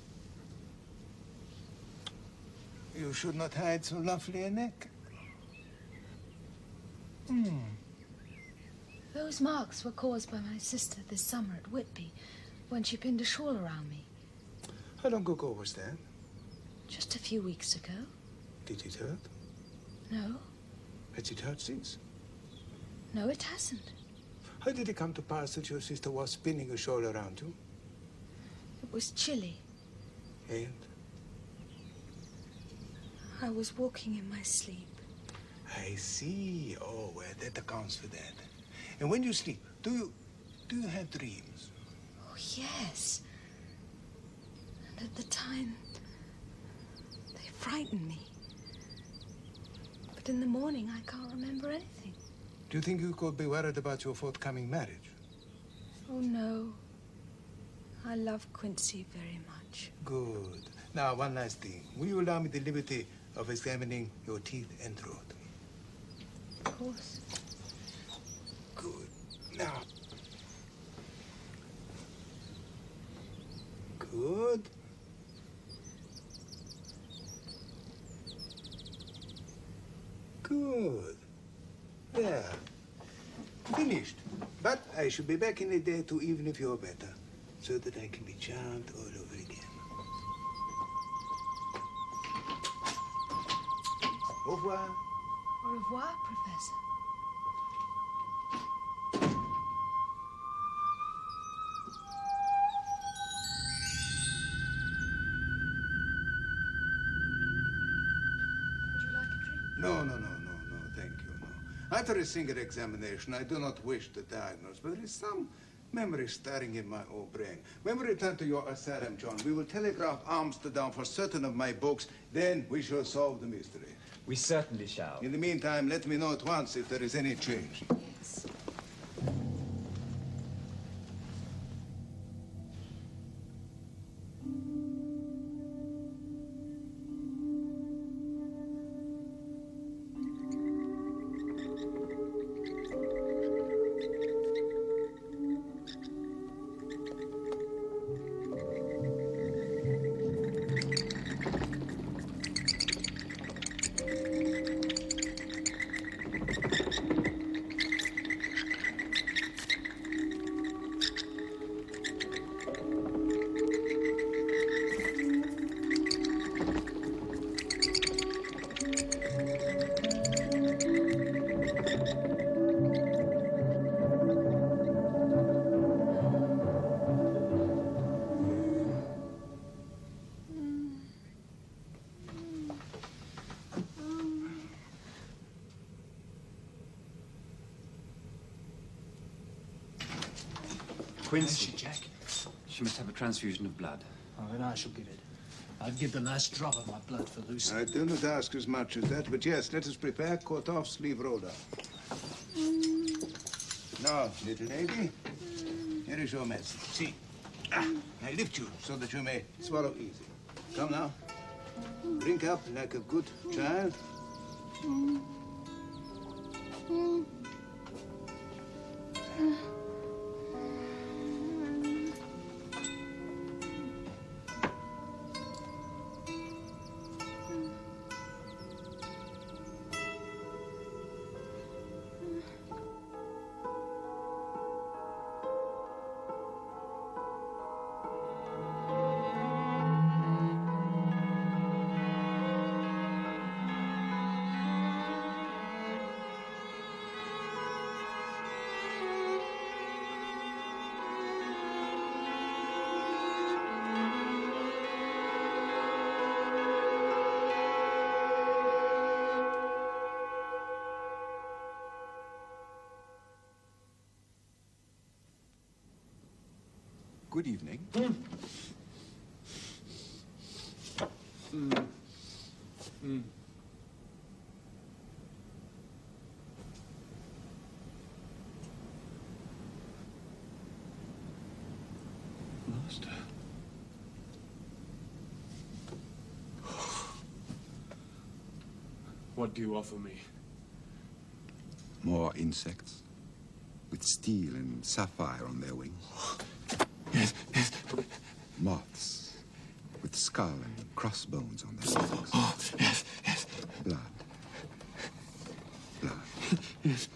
You should not hide so lovely a neck. Those marks were caused by my sister this summer at Whitby, when she pinned a shawl around me. How long ago was that? Just a few weeks ago. Did it hurt? No. Has it hurt since? No, it hasn't. How did it come to pass that your sister was spinning a shawl around you? It was chilly. And? I was walking in my sleep. I see. Oh, well, that accounts for that. And when you sleep, do you have dreams? Oh, yes. And at the time, they frightened me. But in the morning, I can't remember anything. Do you think you could be worried about your forthcoming marriage? Oh, no. I love Quincy very much. Good. Now, one last thing. Will you allow me the liberty of examining your teeth and throat? Of course. Good. Now. Good. Good. There. Finished. But I should be back in a day or two, even if you're better, so that I can be charmed all over again. Au revoir. Au revoir, Professor. Would you like a drink? No, thank you, no. After a single examination, I do not wish to diagnose, but there is some memory stirring in my old brain. When we return to your asylum, John, we will telegraph Amsterdam for certain of my books. Then we shall solve the mystery. We certainly shall. In the meantime, let me know at once if there is any change. Yes. Quincy, Jack. She must have a transfusion of blood. Oh, then I shall give it. I'll give the last drop of my blood for Lucy. I do not ask as much as that, but yes, let us prepare. Cut off, sleeve roll down. Now, little lady, here is your medicine. See, I lift you so that you may swallow easy. Come now. Drink up like a good child. Good evening. Master. What do you offer me? More insects with steel and sapphire on their wings. Yes, yes. Moths with skull and crossbones on their wings. Oh, yes, yes. Blood. Blood. Yes.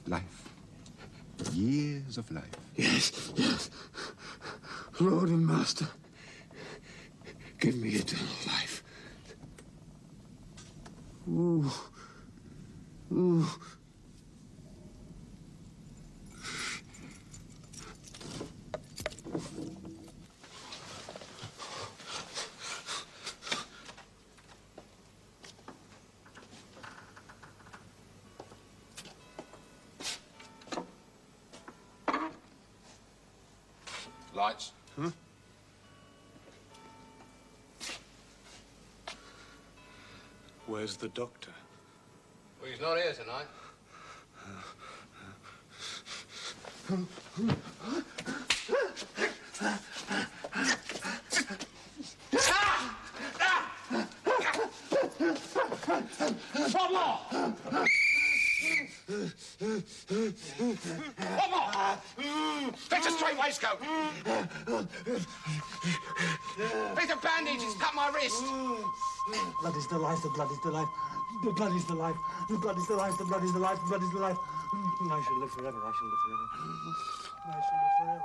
Life. Years of life. Yes, yes. Lord and Master, give me eternal life. Ooh. Ooh. Lights. Huh? Where's the doctor? Well, he's not here tonight. One more! One more! Fetch a straight waistcoat! Fetch a bandage, it's cut my wrist! Blood is the life, the blood is the life. The blood is the life, the blood is the life, the blood is the life, the blood is the life. I shall live forever, I shall live forever. I shall live forever, I shall live forever.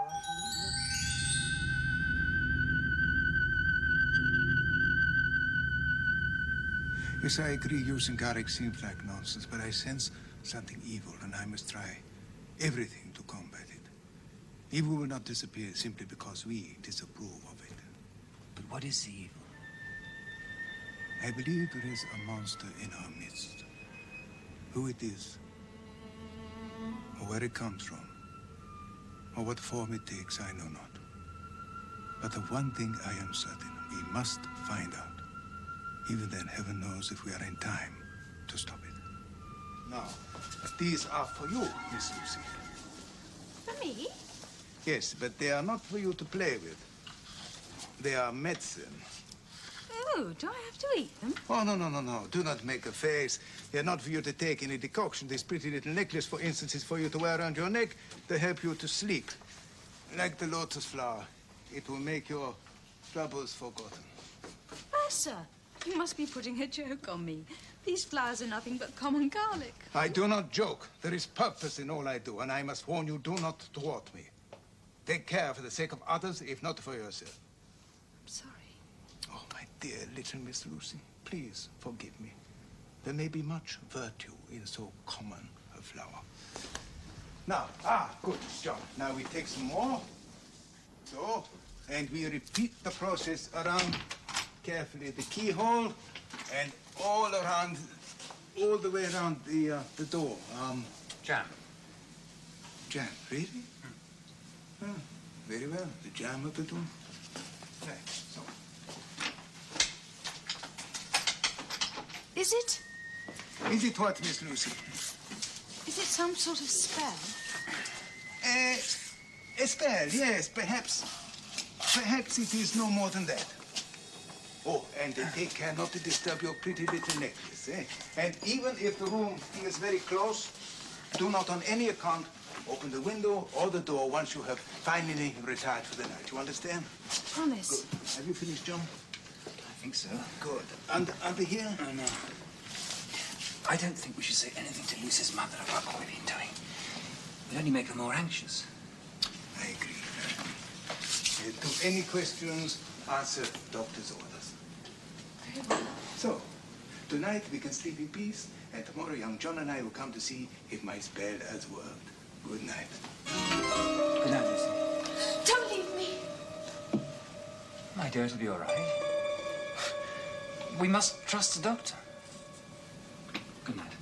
Yes, I agree. Using Garrick seems like nonsense, but I sense something evil, and I must try everything to combat it. Evil will not disappear simply because we disapprove of it. But what is the evil? I believe there is a monster in our midst. Who it is, or where it comes from, or what form it takes, I know not. But of one thing I am certain, we must find out. Even then, heaven knows if we are in time to stop it. Now, these are for you, Miss Lucy. For me? Yes, but they are not for you to play with. They are medicine. Oh, do I have to eat them? Oh, no. Do not make a face. They're not for you to take any decoction. This pretty little necklace, for instance, is for you to wear around your neck to help you to sleep. Like the lotus flower. It will make your troubles forgotten. Bertha, you must be putting a joke on me. These flowers are nothing but common garlic. I do not joke. There is purpose in all I do, and I must warn you, do not thwart me. Take care for the sake of others, if not for yourself. I'm sorry. Oh, my dear little Miss Lucy, please forgive me. There may be much virtue in so common a flower. Now, good, John. Now we take some more. So, and we repeat the process around carefully the keyhole and all around, all the way around the door. Jam. Jam, really? Very well, the jam of the door. Right, so. Is it? Is it what, Miss Lucy? Is it some sort of spell? A spell, yes, perhaps. Perhaps it is no more than that. Oh, and take care not to disturb your pretty little necklace, eh? And even if the room feels very close, do not on any account open the window or the door once you have finally retired for the night. You understand? Promise. Good. Have you finished, John? I think so. Good. Under here? Oh, no. I don't think we should say anything to Lucy's mother about what we've been doing. It'll only make her more anxious. I agree. To any questions, answer doctor's orders. Very well. So, tonight we can sleep in peace, and tomorrow young John and I will come to see if my spell has worked. Good night. Good night, Lucy. Don't leave me. My dear, it'll be all right. We must trust the doctor. Good night.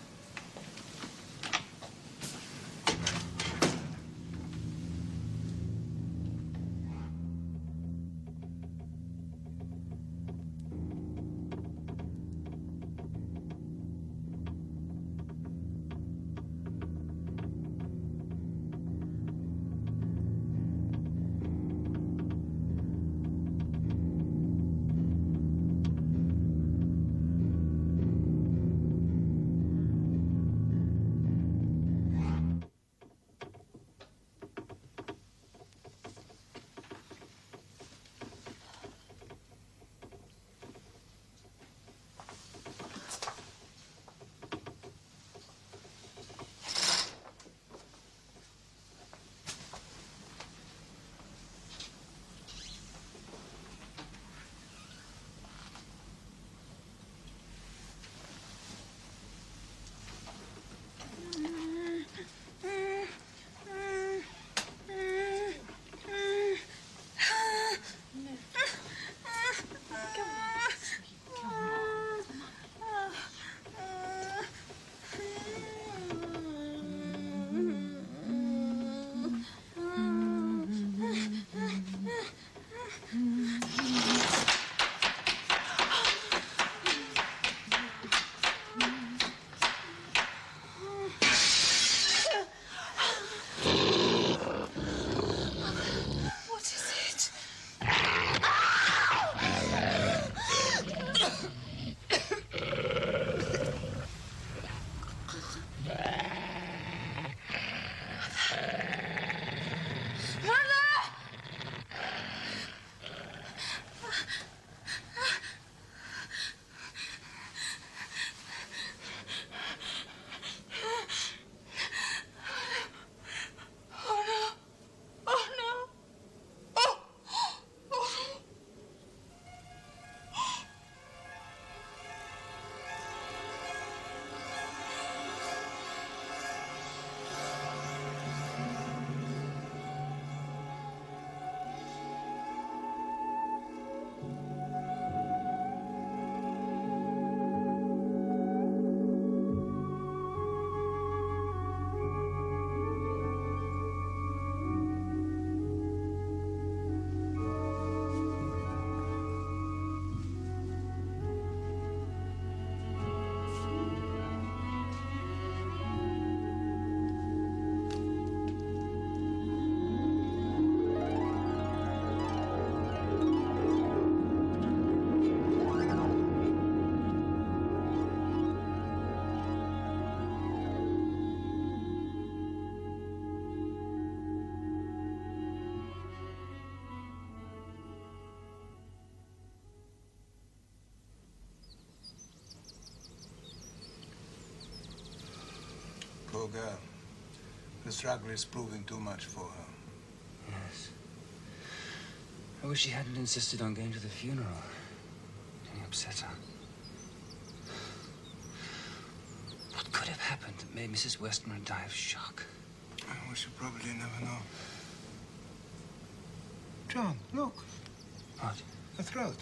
poor girl. The struggle is proving too much for her. Yes. I wish she hadn't insisted on going to the funeral. It upset her. What could have happened that made Mrs. Westmore die of shock? We shall probably never know. John, look. What? The throat.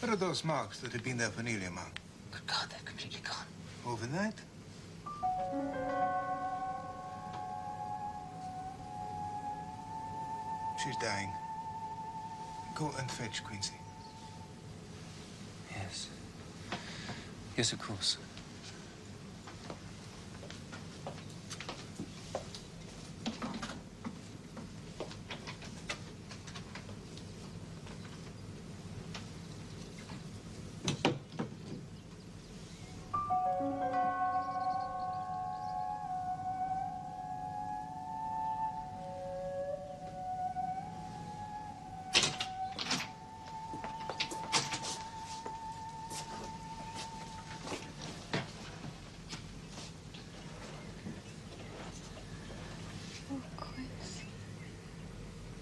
What are those marks that have been there for nearly a month? Good God, they're completely gone. Overnight? She's dying. Go and fetch Quincy. Yes. Yes, of course.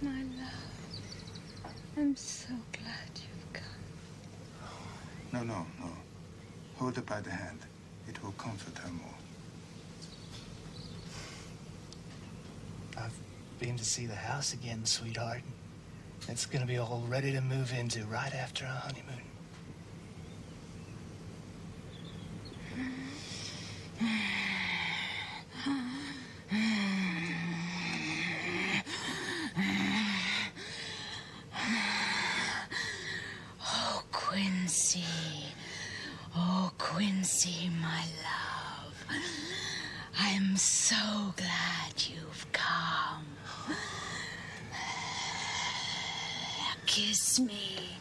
My love, I'm so glad you've come. No, no, no. Hold her by the hand. It will comfort her more. I've been to see the house again, sweetheart. It's gonna be all ready to move into right after our honeymoon. Oh, Quincy. Oh, Quincy, my love. I'm so glad you've come. Kiss me.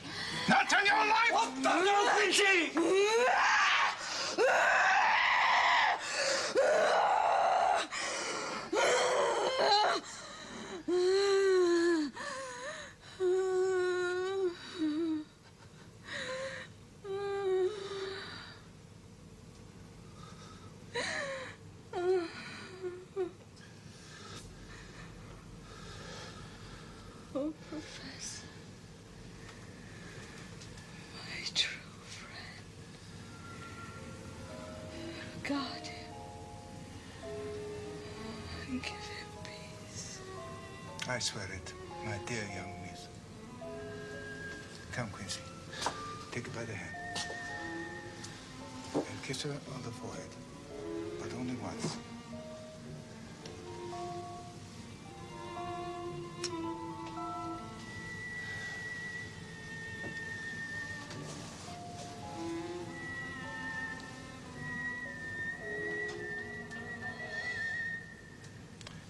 Not on your life! What the hell, Quincy? Oh, Professor. My true friend. Guard him. And give him peace. I swear it, my dear young miss. Come, Quincy. Take her by the hand. And kiss her on the forehead. But only once.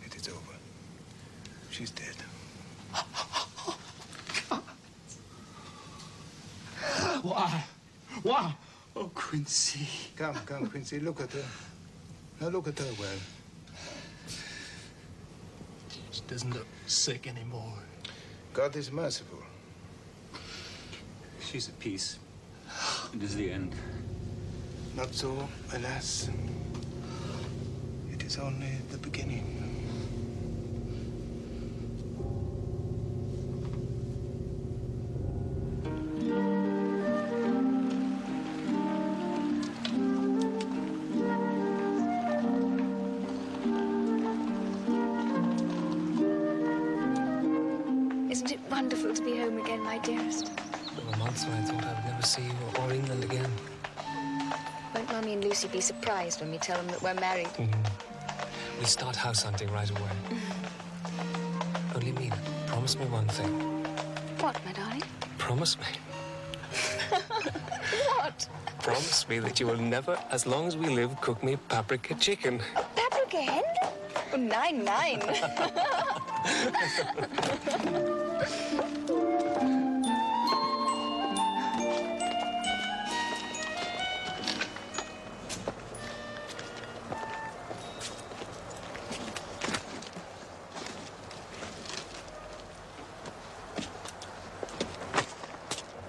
It is over. She's dead. Why? Why? Oh, Quincy. Come, Quincy. Look at her. Now look at her well. She doesn't look sick anymore. God is merciful. She's at peace. It is the end. Not so, alas. It is only the beginning. Isn't it wonderful to be home again, my dearest? There were months when I thought I would never see you or England again. Won't Mummy and Lucy be surprised when we tell them that we're married? We'll start house hunting right away. Only mean it. Promise me one thing. What, my darling? Promise me. What? Promise me that you will never, as long as we live, cook me paprika chicken. Paprika hen? Oh, 9-9.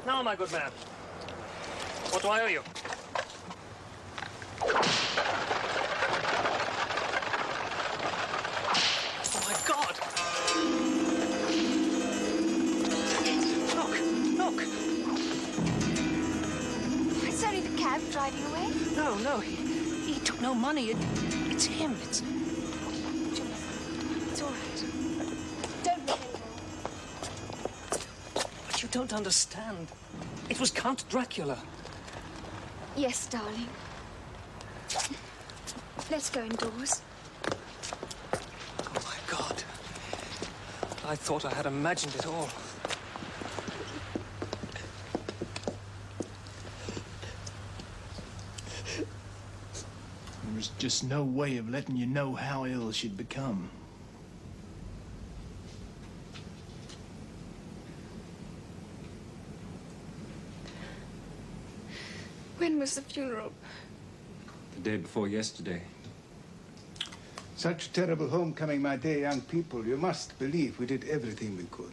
Now, my good man, what do I owe you? driving away? No, he took no money. It's him. It's It's all right. Don't let him go. But you don't understand. It was Count Dracula. Yes, darling. Let's go indoors. Oh, my God. I thought I had imagined it all. There was just no way of letting you know how ill she'd become. When was the funeral? The day before yesterday. Such terrible homecoming, my dear young people. You must believe we did everything we could.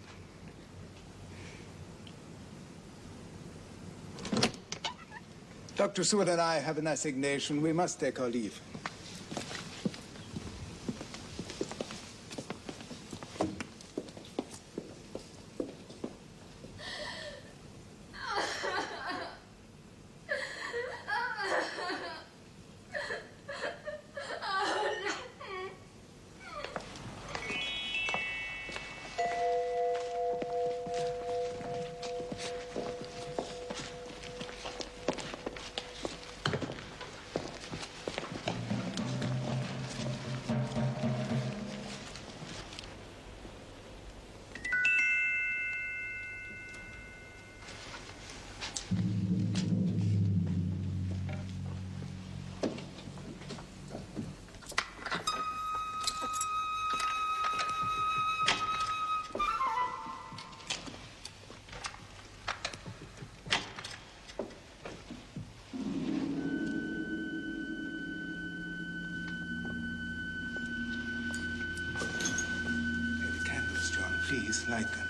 Dr. Seward and I have an assignation. We must take our leave. Please, light them.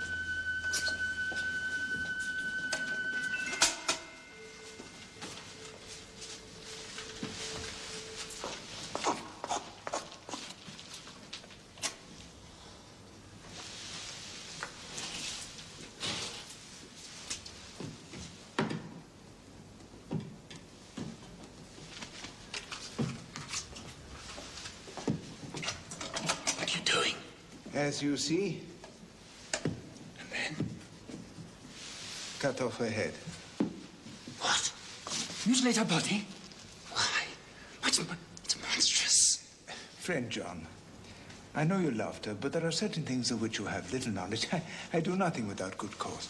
What are you doing? As you see, cut off her head. What? Mutilate her body? Why? It's monstrous. Friend John, I know you loved her, but there are certain things of which you have little knowledge. I do nothing without good cause.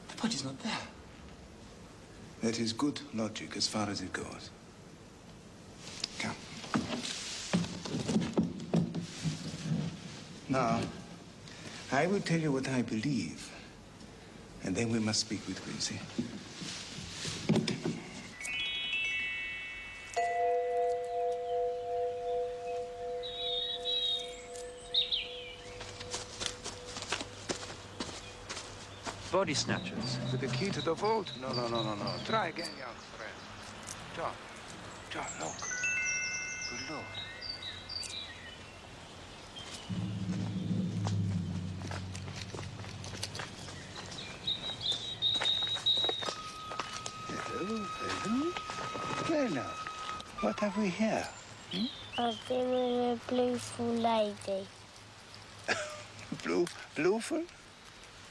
The body's not there. That is good logic as far as it goes. Come. Now, I will tell you what I believe, and then we must speak with Quincy. Body snatchers. With the key to the vault? No. Try again, young friend. John, look. Good Lord. Hello. Well now, what have we here? A very beautiful lady. Blueful?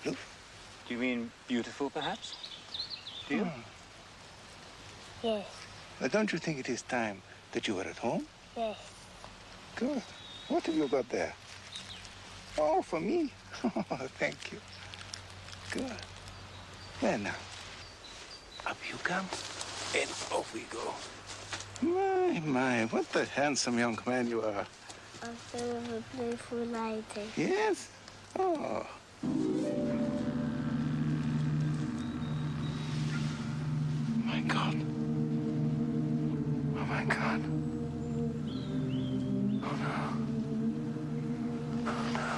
Do you mean beautiful, perhaps? Do you? Yes. But don't you think it is time that you were at home? Yes. Good. What have you got there? Oh, for me? Oh, thank you. Good. Well now, up you come, and off we go. My, what a handsome young man you are. A very beautiful lady. Yes? Oh. My God. Oh, my God. Oh, no. Oh, no.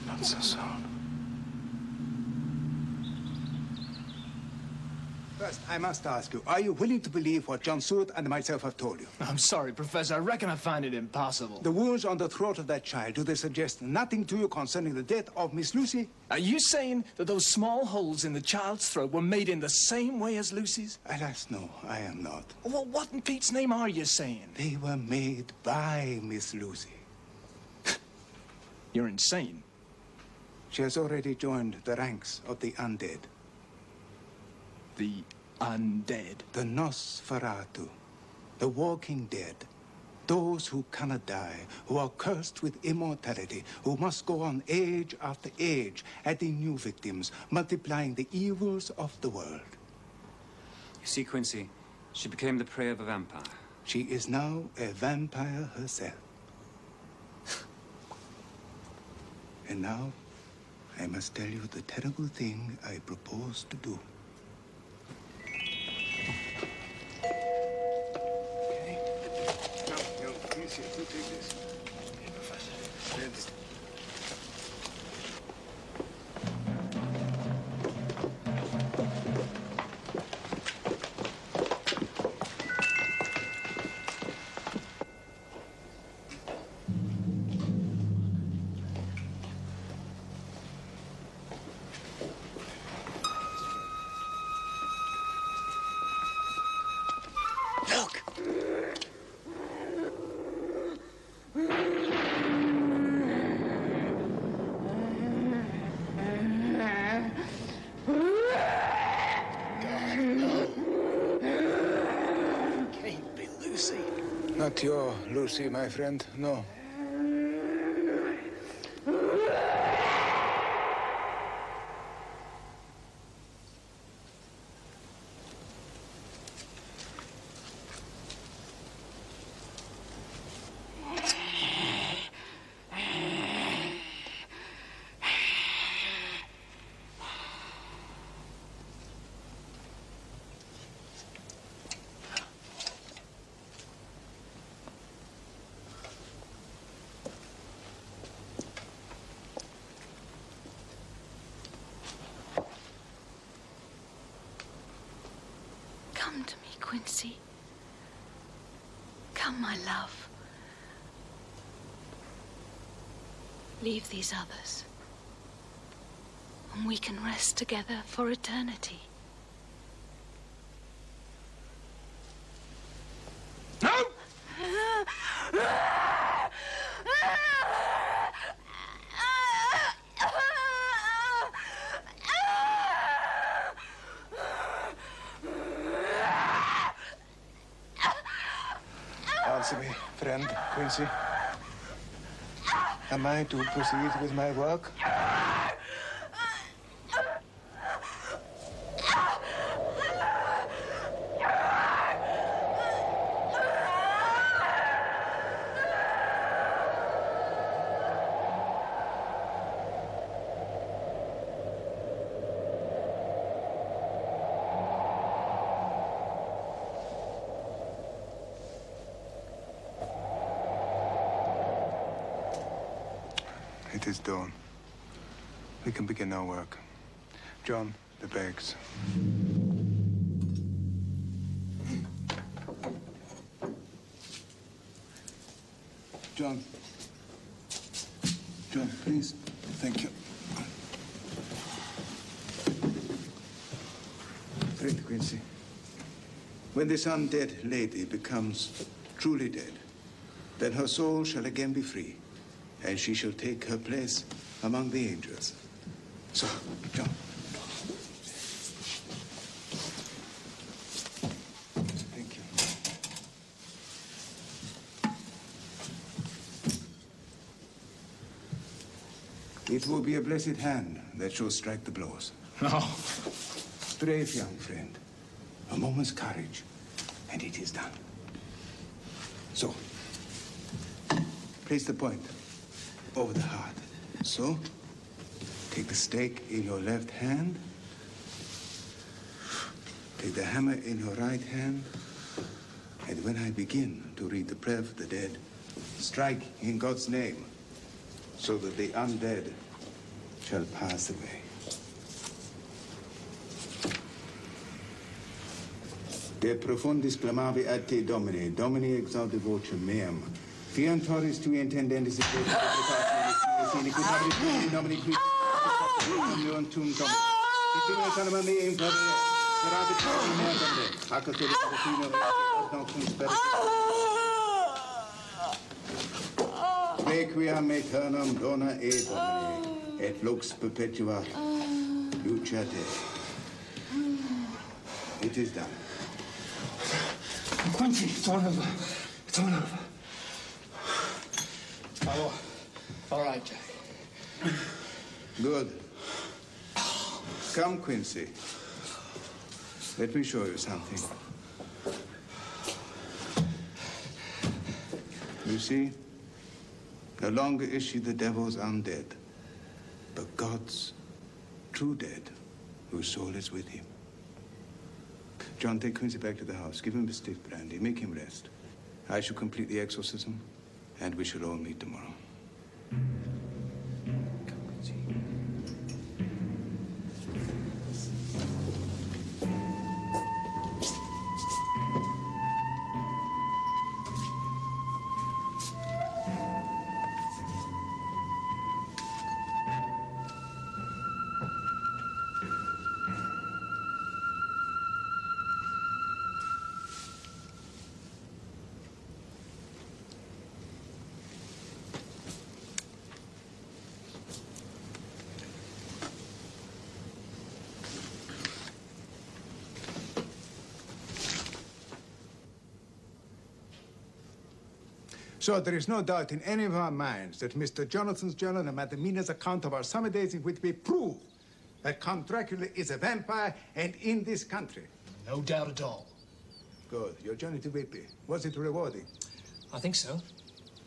Not so soon. First, I must ask you, are you willing to believe what John Stewart and myself have told you? I'm sorry, Professor. I reckon I find it impossible. The wounds on the throat of that child, do they suggest nothing to you concerning the death of Miss Lucy? Are you saying that those small holes in the child's throat were made in the same way as Lucy's? Alas, no, I am not. Well, what in Pete's name are you saying? They were made by Miss Lucy. You're insane. She has already joined the ranks of the undead. The undead? The Nosferatu. The walking dead. Those who cannot die, who are cursed with immortality, who must go on age after age, adding new victims, multiplying the evils of the world. You see, Quincy, she became the prey of a vampire. She is now a vampire herself. And now, I must tell you the terrible thing I propose to do. Okay. No, please, you take this. Here, Professor. Let's... Not your Lucy, my friend, no. Come to me, Quincy. Come, my love. Leave these others, and we can rest together for eternity. No! Answer me, friend, Quincy. Am I to proceed with my work? It is dawn. We can begin our work. John, the bags. John. John, please. Thank you. Friend Quincy, when this undead lady becomes truly dead, then her soul shall again be free, and she shall take her place among the angels. So, John. Thank you. It will be a blessed hand that shall strike the blows. No. Brave young friend. A moment's courage, and it is done. So, place the point over the heart. So, take the stake in your left hand. Take the hammer in your right hand. And when I begin to read the prayer for the dead, strike in God's name, so that the undead shall pass away. De profundis clamavi ad te, Domine, Domini exaudi vocem meam. Fiantoris tui intendendis et Domini qui omnium tum Domine. Itinus anima mea in favore, peravit Domine mea Domine, acatoli Domino, non cum sperit. Requiem aeternam dona e Domine, et lux perpetua lucia Dei. It is done. Quincy, it's all over. It's all over. Oh, all right, Jack. Good. Come, Quincy. Let me show you something. You see, no longer is she the devil's undead, but God's true dead, whose soul is with him. John, take Quincy back to the house. Give him the stiff brandy. Make him rest. I shall complete the exorcism, and we shall all meet tomorrow. So there is no doubt in any of our minds that Mr. Jonathan's journal and Madam Mina's account of our summer days in Whitby prove that Count Dracula is a vampire and in this country. No doubt at all. Good. Your journey to Whitby, was it rewarding? I think so.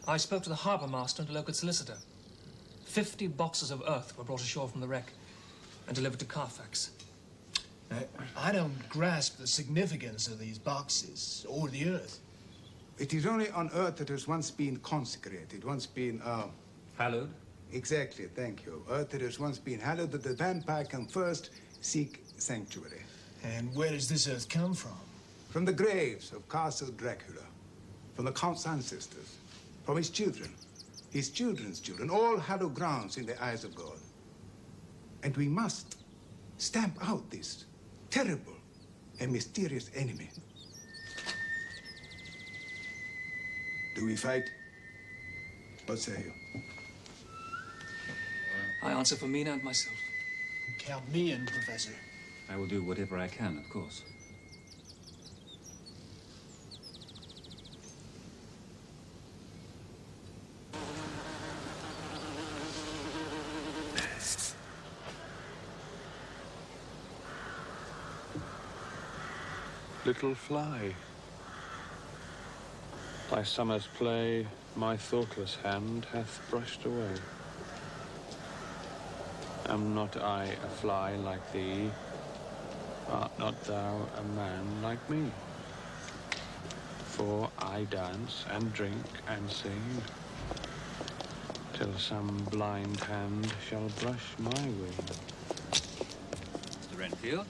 I spoke to the harbour master and a local solicitor. 50 boxes of earth were brought ashore from the wreck and delivered to Carfax. I don't grasp the significance of these boxes or the earth. It is only on earth that has once been consecrated, once been, hallowed? Exactly, thank you. Earth that has once been hallowed, that the vampire can first seek sanctuary. And where does this earth come from? From the graves of Castle Dracula, from the Count's ancestors, from his children, his children's children, all hallowed grounds in the eyes of God. And we must stamp out this terrible and mysterious enemy. Do we fight? What say you? I answer for Mina and myself. Count me in, Professor. I will do whatever I can, of course. Little fly, thy summer's play my thoughtless hand hath brushed away. Am not I a fly like thee? Art not thou a man like me? For I dance and drink and sing till some blind hand shall brush my wing. Mr. Renfield?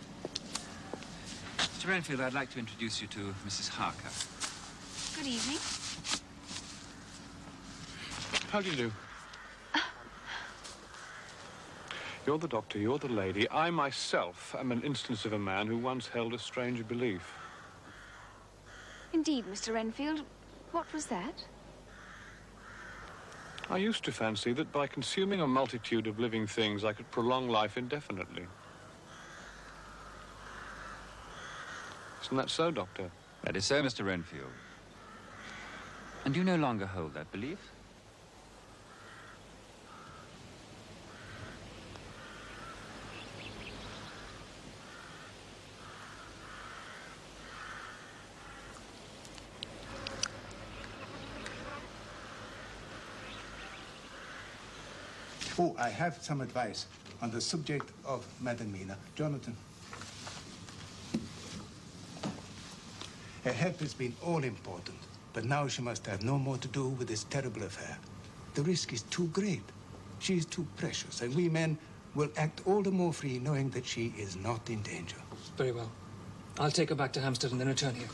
Mr. Renfield, I'd like to introduce you to Mrs. Harker. Good evening. How do you do? You're the doctor, you're the lady. I myself am an instance of a man who once held a strange belief. Indeed, Mr. Renfield. What was that? I used to fancy that by consuming a multitude of living things, I could prolong life indefinitely. Isn't that so, Doctor? That is so, Mr. Renfield. And you no longer hold that belief? Oh, I have some advice on the subject of Madam Mina. Jonathan. Her health has been all important, but now she must have no more to do with this terrible affair. The risk is too great. She is too precious, and we men will act all the more free knowing that she is not in danger. Very well. I'll take her back to Hampstead and then return here.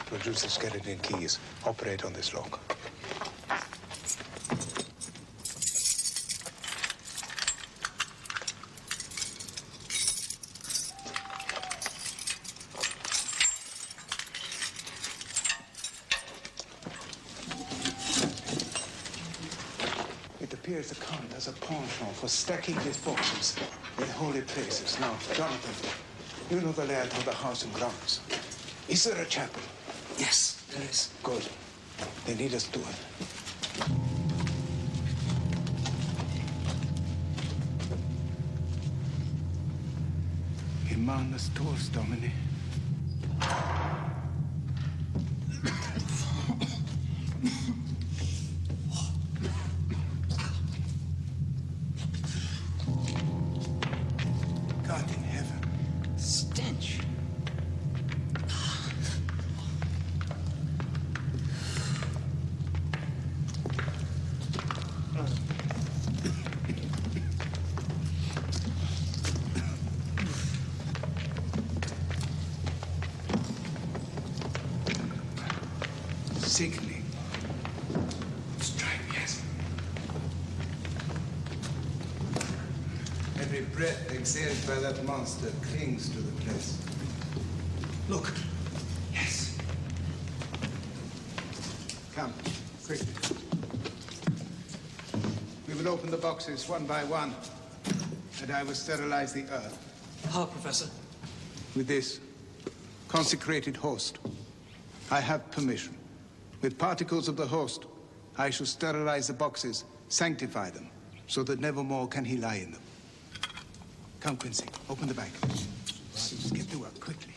Produce the skeleton keys. Operate on this lock. It appears the Count has a penchant for stacking his boxes in holy places. Now, Jonathan, you know the layout of the house and grounds. Is there a chapel? Yes, there is. Good. They need us to it. Immanus tuus, Domini. God in heaven. Stench. Sickening. Strike, yes. Every breath exhaled by that monster clings to the place. Look. Yes. Come, quickly. We will open the boxes one by one, and I will sterilize the earth. How, Professor? With this consecrated host, I have permission. With particles of the host, I shall sterilize the boxes, sanctify them, so that never more can he lie in them. Come, Quincy, open the bag. Just get to work, quickly.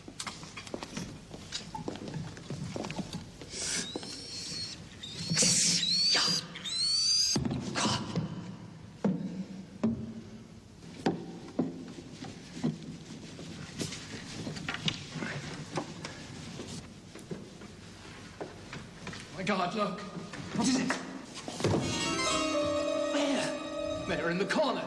My God, look. What is it? Where? There, in the corner.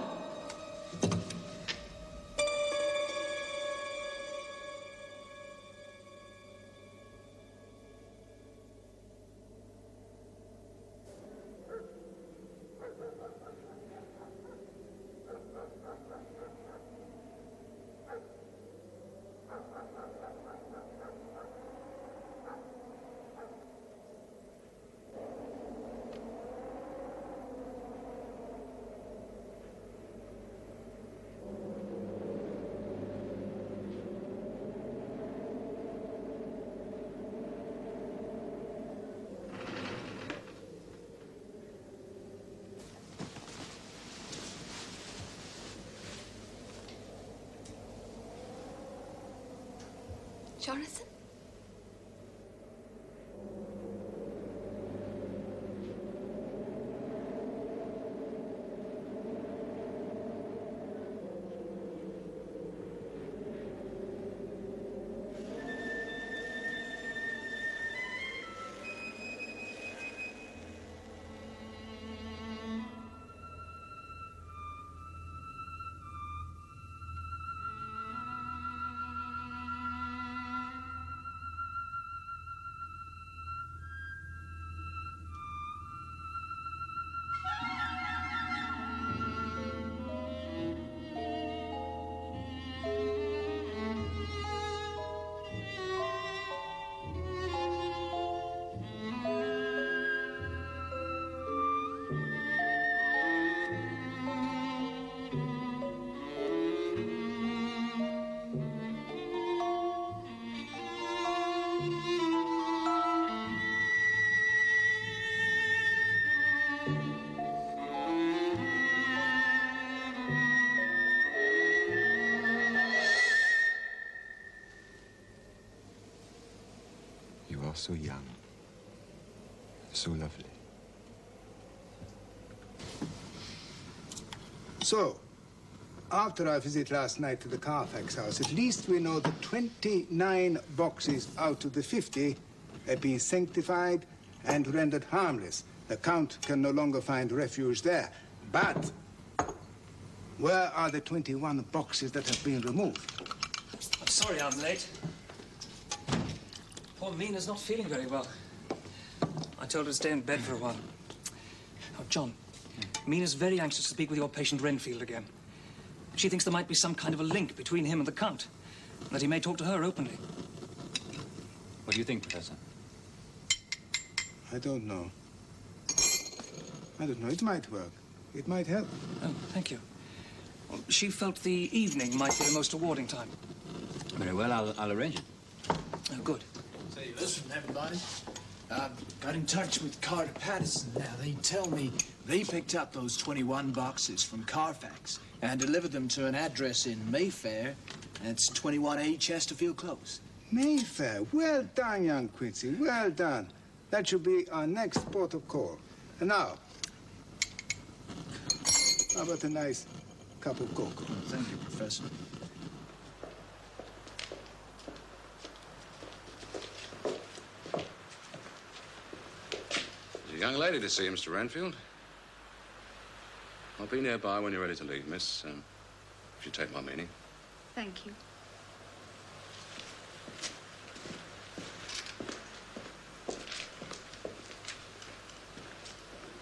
Jonathan? so young, so lovely. So, after our visit last night to the Carfax house, at least we know that 29 boxes out of the 50 have been sanctified and rendered harmless. The Count can no longer find refuge there. But where are the 21 boxes that have been removed? I'm sorry I'm late. Poor Mina's not feeling very well. I told her to stay in bed for a while. Oh, John, Mina's very anxious to speak with your patient Renfield again. She thinks there might be some kind of a link between him and the Count, and that he may talk to her openly. What do you think, Professor? I don't know. I don't know. It might work. It might help. Oh, thank you. Well, she felt the evening might be the most rewarding time. Very well, I'll arrange it. Oh, good. Say, listen, everybody. I've got in touch with Carter Patterson now. They tell me they picked up those 21 boxes from Carfax and delivered them to an address in Mayfair. That's 21A Chesterfield Close. Mayfair. Well done, young Quincy. Well done. That should be our next port of call. And now, how about a nice cup of cocoa? Thank you, Professor. There's a young lady to see, Mr. Renfield. I'll be nearby when you're ready to leave, miss, if you take my meaning. Thank you.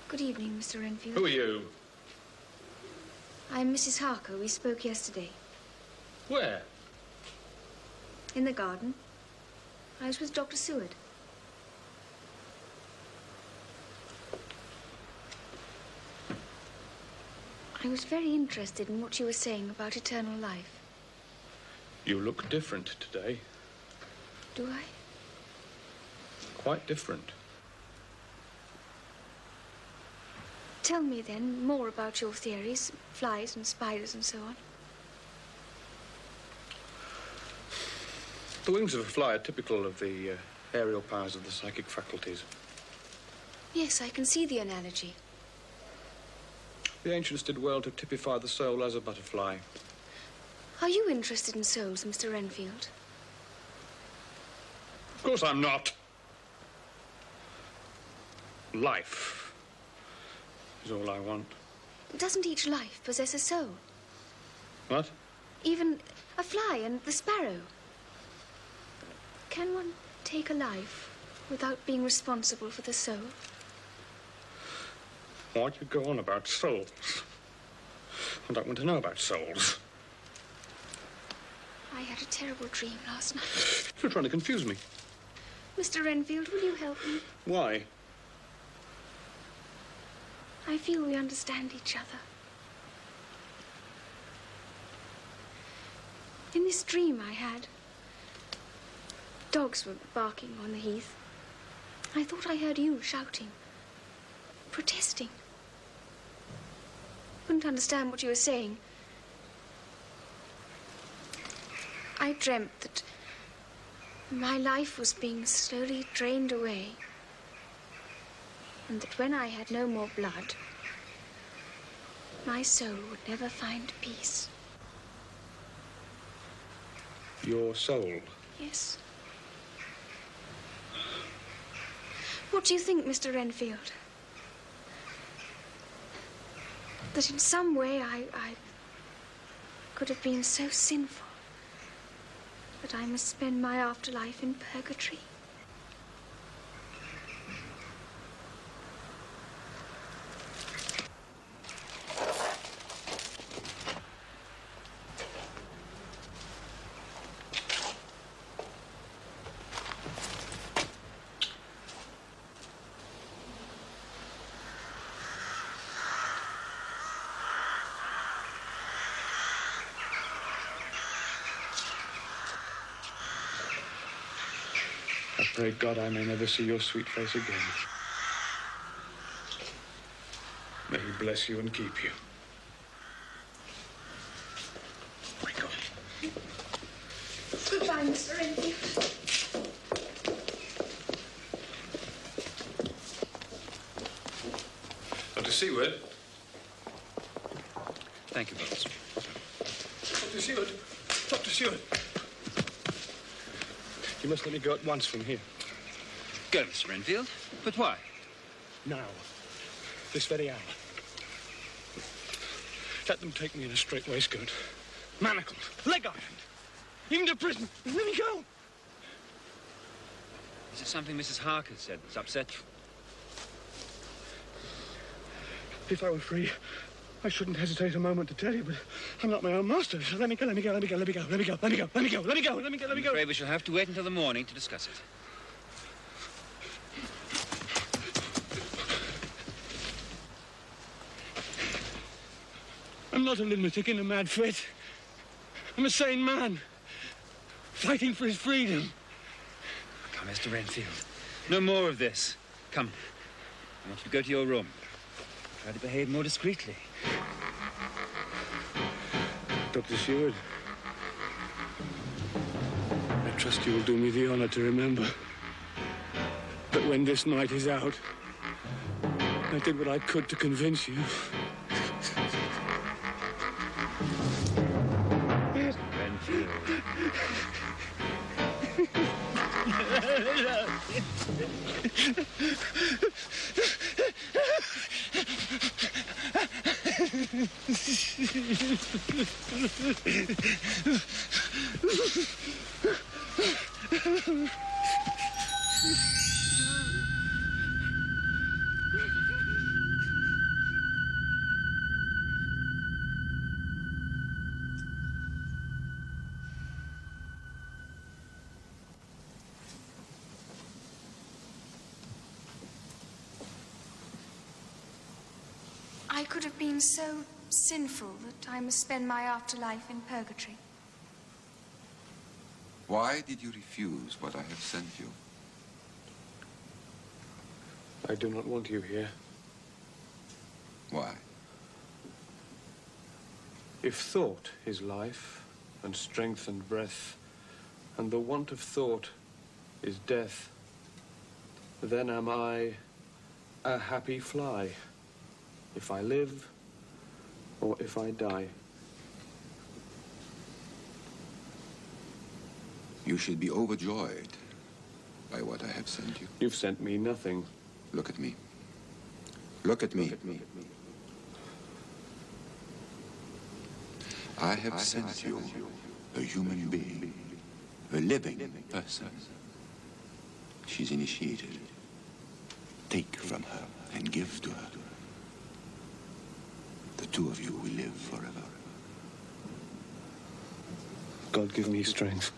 Good evening, Mr. Renfield. Who are you? I'm Mrs. Harker. We spoke yesterday. Where? In the garden. I was with Dr. Seward. I was very interested in what you were saying about eternal life. You look different today. Do I? Quite different. Tell me, then, more about your theories, flies and spiders and so on. The wings of a fly are typical of the aerial powers of the psychic faculties. Yes, I can see the analogy. The ancients did well to typify the soul as a butterfly. Are you interested in souls, Mr. Renfield? Of course I'm not. Life is all I want. Doesn't each life possess a soul? What? Even a fly and the sparrow. Can one take a life without being responsible for the soul? Why do you go on about souls? I don't want to know about souls. I had a terrible dream last night. You're trying to confuse me. Mr. Renfield, will you help me? Why? I feel we understand each other. In this dream I had, dogs were barking on the heath. I thought I heard you shouting, protesting. Couldn't understand what you were saying. I dreamt that my life was being slowly drained away, and that when I had no more blood, my soul would never find peace. Your soul? Yes. What do you think, Mr. Renfield? That in some way I could have been so sinful that I must spend my afterlife in purgatory? I pray God I may never see your sweet face again. May he bless you and keep you. My God. Goodbye, Mr. Renfield. Seward. Thank you, Bowles. Dr. Seward. Dr. Seward. You must let me go at once from here. Go, Mr. Renfield. But why? Now. This very hour. Let them take me in a straight waistcoat. Manacled. Leg ironed. Even to prison. And let me go. Is there something Mrs. Harker said that's upset you? If I were free, I shouldn't hesitate a moment to tell you, but I'm not my own master. So let me go, let me go, let me go, let me go, let me go, let me go, let me go, let me go, let me go, let me go. I'm afraid we shall have to wait until the morning to discuss it. I'm not a lunatic in a mad fit. I'm a sane man, fighting for his freedom. Come, Mr. Renfield. No more of this. Come. I want you to go to your room. Try to behave more discreetly. Dr. Seward, I trust you will do me the honor to remember that when this night is out, I did what I could to convince you. Renfield. I could have been so sinful that I must spend my afterlife in purgatory. Why did you refuse what I have sent you? I do not want you here. Why? If thought is life, and strength and breath, and the want of thought is death, then am I a happy fly, if I live or if I die. You should be overjoyed by what I have sent you. You've sent me nothing. Look at me. Look at me. Look at me. I have sent you a human being, a living person. She's initiated. Take from her and give to her. The two of you will live forever. God give me strength.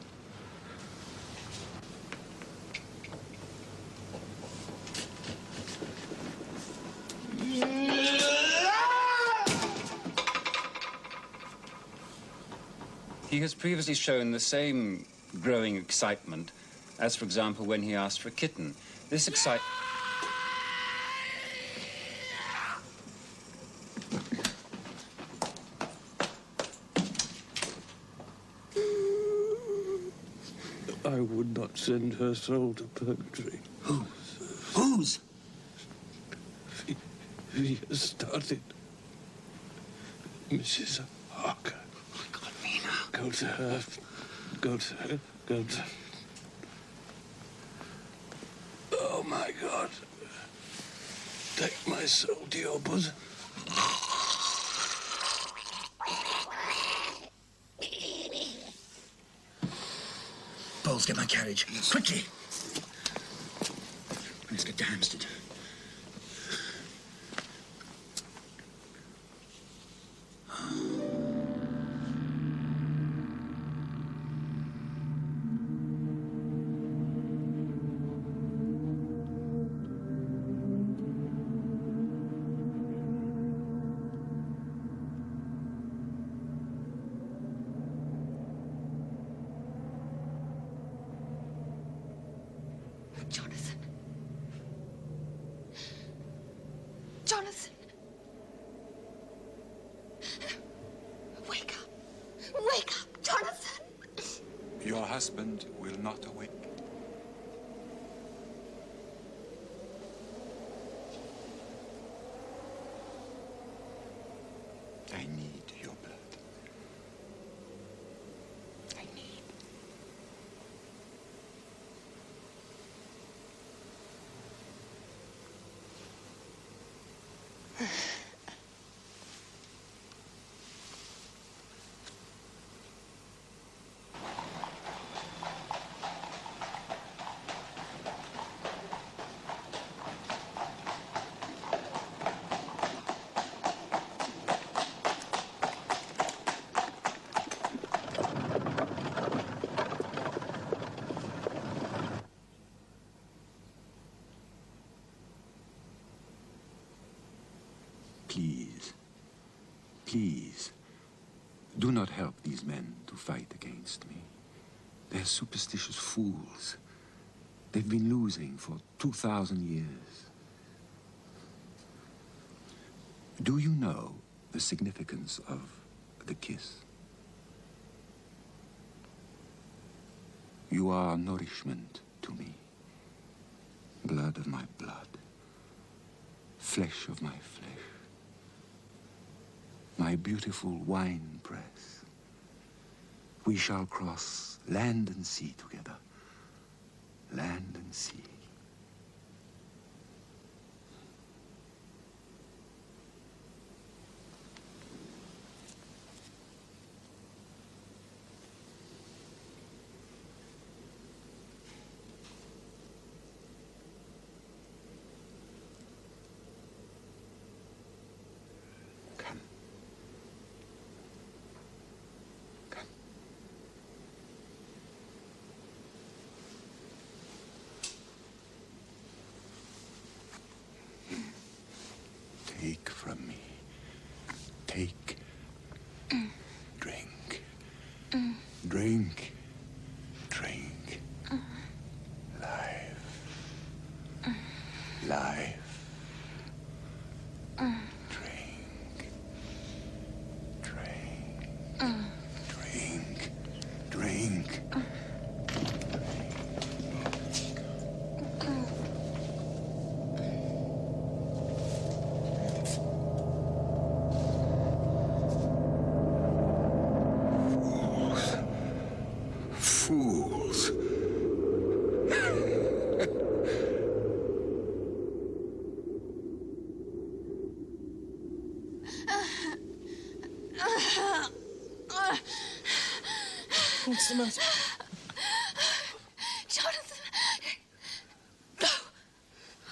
He has previously shown the same growing excitement as, for example, when he asked for a kitten. This excitement... I would not send her soul to purgatory. Whose? She has started. Mrs. Harker. Oh, my God, Mina. Go to her. Go to her. Go to... Oh, my God. Take my soul to your bosom. Bowles, get my carriage. Quickly. Let's get to Hampstead. Jonathan! Wake up! Wake up, Jonathan! Your husband will not awake. Please, please, do not help these men to fight against me. They're superstitious fools. They've been losing for 2,000 years. Do you know the significance of the kiss? You are nourishment to me, blood of my blood, flesh of my flesh. My beautiful wine press. We shall cross land and sea together. Land and sea. Take from me. Take. Drink. Drink. Drink. Life. Life. Drink. Drink. Drink. Drink. Fools. What's the matter? Jonathan! No!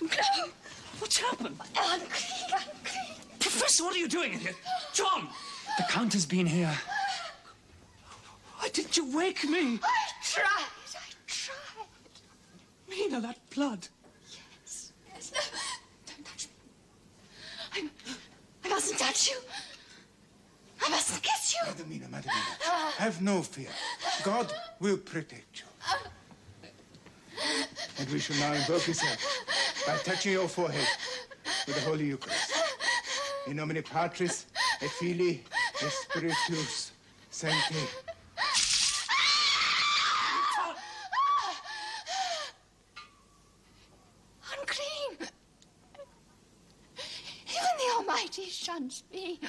I'm clean. What's happened? I'm clean. I'm clean. Professor, what are you doing in here? John! The Count has been here. Why didn't you wake me? I tried. Mina, that blood. Yes. No, don't touch me. I mustn't touch you. I mustn't kiss you. Madamina, Madamina, have no fear. God will protect you. And we shall now invoke his help by touching your forehead with the Holy Eucharist. In nomine Patris, et Filii, et Spiritus Sancti. Unclean. Even the Almighty shuns me.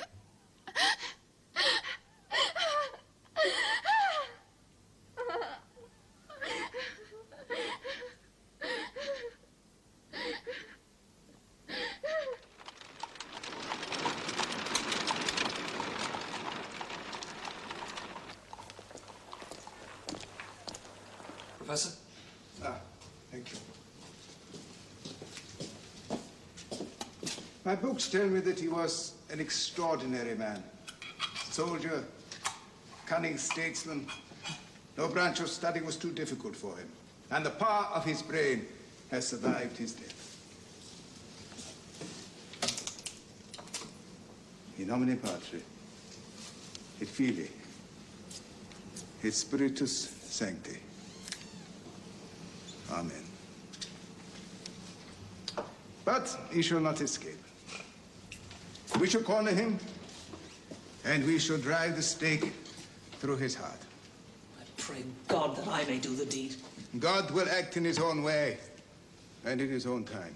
Professor? Thank you. My books tell me that he was an extraordinary man. Soldier, cunning statesman. No branch of study was too difficult for him. And the power of his brain has survived his death. In nomine Patri, et Filii, et Spiritus Sancti. Amen. But he shall not escape. We shall corner him, and we shall drive the stake through his heart. I pray God that I may do the deed. God will act in his own way, and in his own time.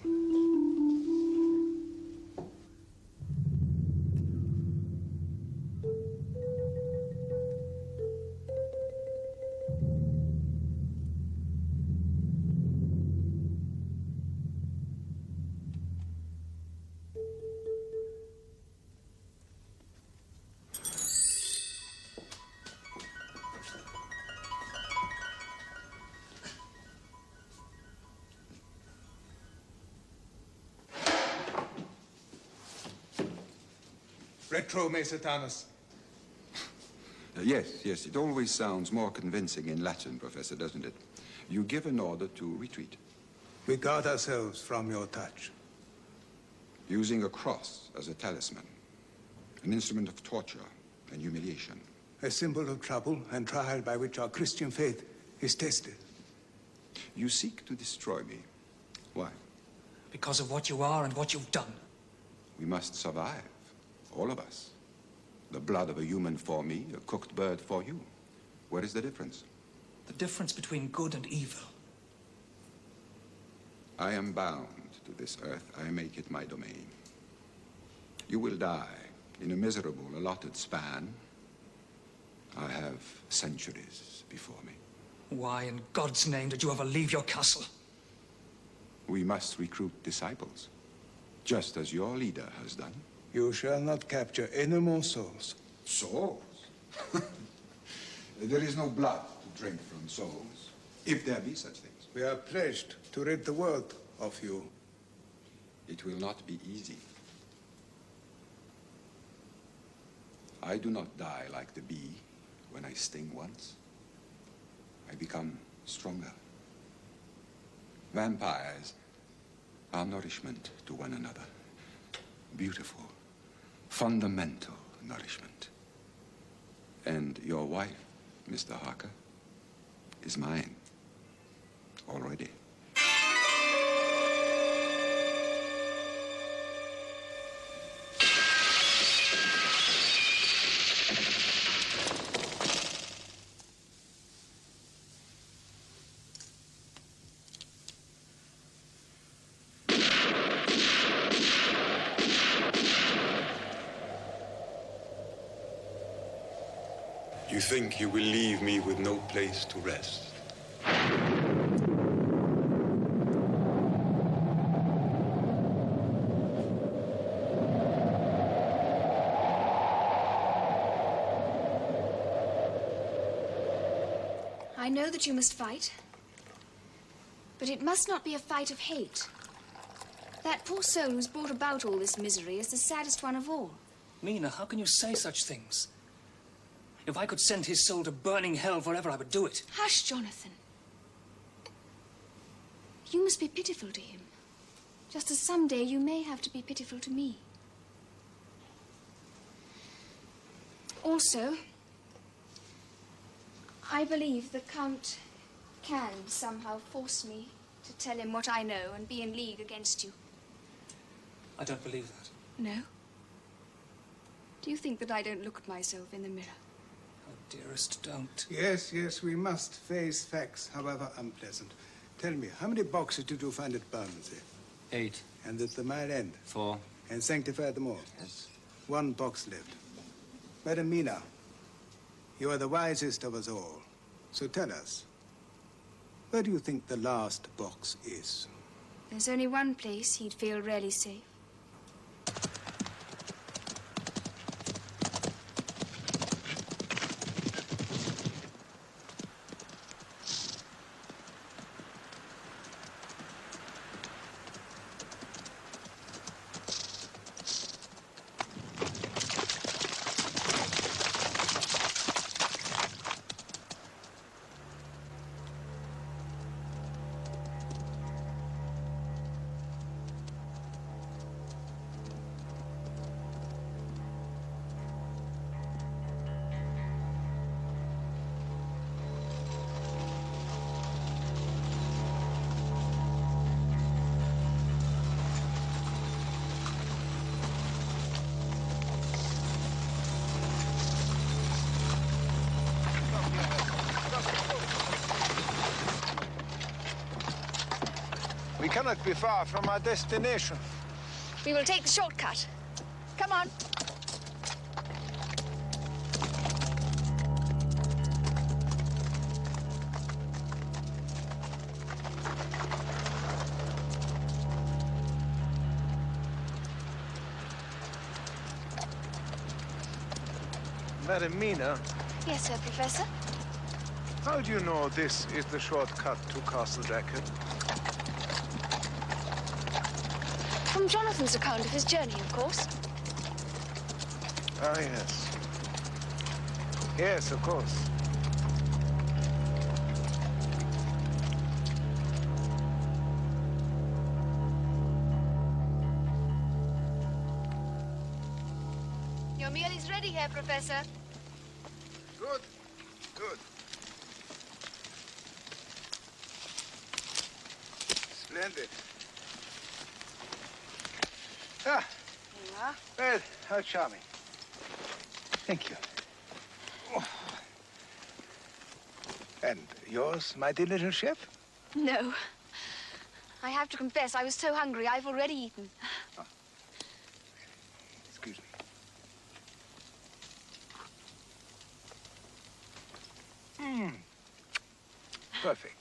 Retro me Satanus. Yes, it always sounds more convincing in Latin, Professor, doesn't it? You give an order to retreat. We guard ourselves from your touch. Using a cross as a talisman. An instrument of torture and humiliation. A symbol of trouble and trial by which our Christian faith is tested. You seek to destroy me. Why? Because of what you are and what you've done. We must survive. All of us. The blood of a human for me, a cooked bird for you. Where is the difference? The difference between good and evil. I am bound to this earth. I make it my domain. You will die in a miserable, allotted span. I have centuries before me. Why in God's name did you ever leave your castle? We must recruit disciples, just as your leader has done. You shall not capture any more souls. Souls? There is no blood to drink from souls, if there be such things. We are pledged to rid the world of you. It will not be easy. I do not die like the bee when I sting once. I become stronger. Vampires are nourishment to one another. Beautiful, fundamental nourishment. And your wife, Mr. Harker, is mine already. You think you will leave me with no place to rest? I know that you must fight, but it must not be a fight of hate. That poor soul who's brought about all this misery is the saddest one of all. Mina, how can you say such things? If I could send his soul to burning hell forever, I would do it. Hush, Jonathan. You must be pitiful to him, just as someday you may have to be pitiful to me. Also, I believe the Count can somehow force me to tell him what I know and be in league against you. I don't believe that. No? Do you think that I don't look at myself in the mirror? Oh, dearest, don't. Yes, we must face facts, however unpleasant. Tell me, how many boxes did you find at Bermondsey? 8. And at the Mile End? 4. And sanctified them all? Yes. 1 box left. Madam Mina, you are the wisest of us all. So tell us, where do you think the last box is? There's only one place he'd feel really safe. We cannot be far from our destination. We will take the shortcut. Come on. Madam Mina, Yes, sir, Professor. how do you know this is the shortcut to Castle Dracula? From Jonathan's account of his journey, of course. Ah, yes. Yes, of course. Your meal is ready, Herr Professor. Good. Good. Splendid. Ah. Here you are. Well, how charming. Thank you. Oh. And yours, my dear little chef? No. I have to confess, I was so hungry, I've already eaten. Oh. Excuse me. Perfect.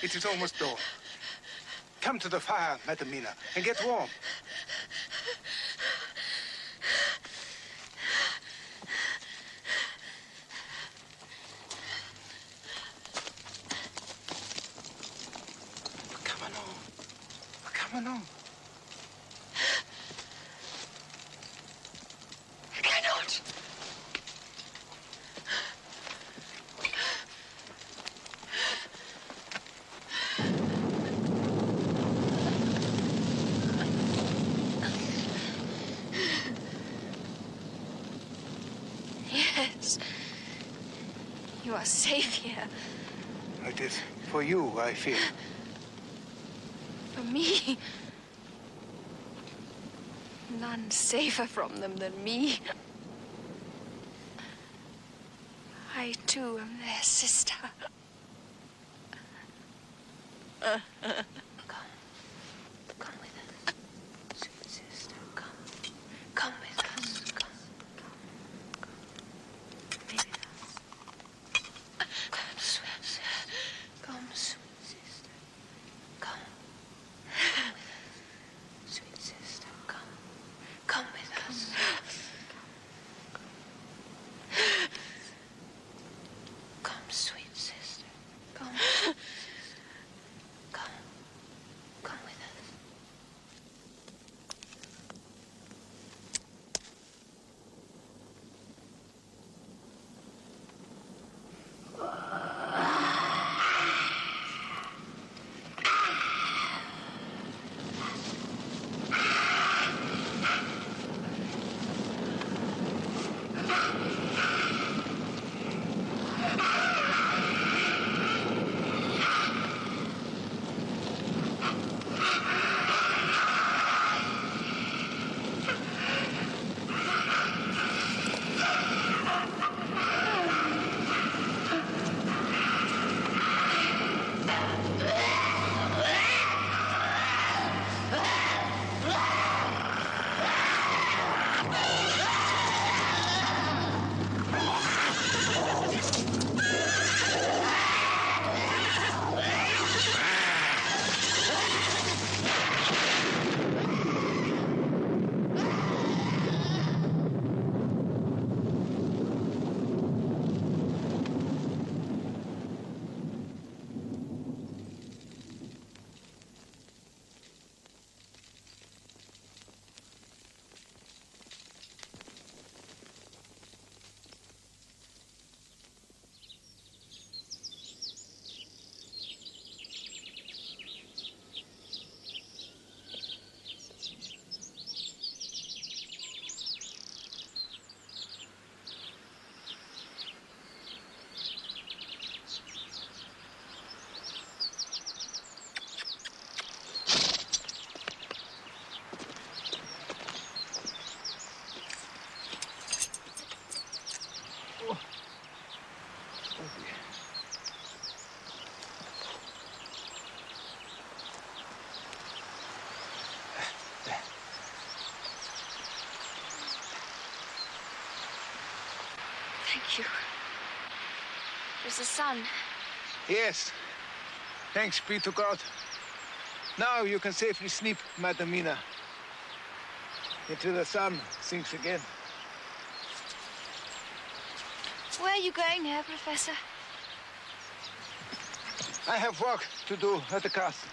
It is almost dawn. Come to the fire, Madam Mina, and get warm. Come along. Come along. I cannot. Yes. You are safe here. It is for you, I fear. For me. None safer from them than me. I, too, am their sister. Come with us, sweet sister. Come with us. Be with us. Come, sweet sister. Come, sweet sister. Come. Come with us, sweet sister. Come with us. Come, sweet sister. Come. Come with us. Thank you. It was the sun. Yes. Thanks be to God. Now you can safely sleep, Madam Mina. Until the sun sinks again. Where are you going now, Professor? I have work to do at the castle.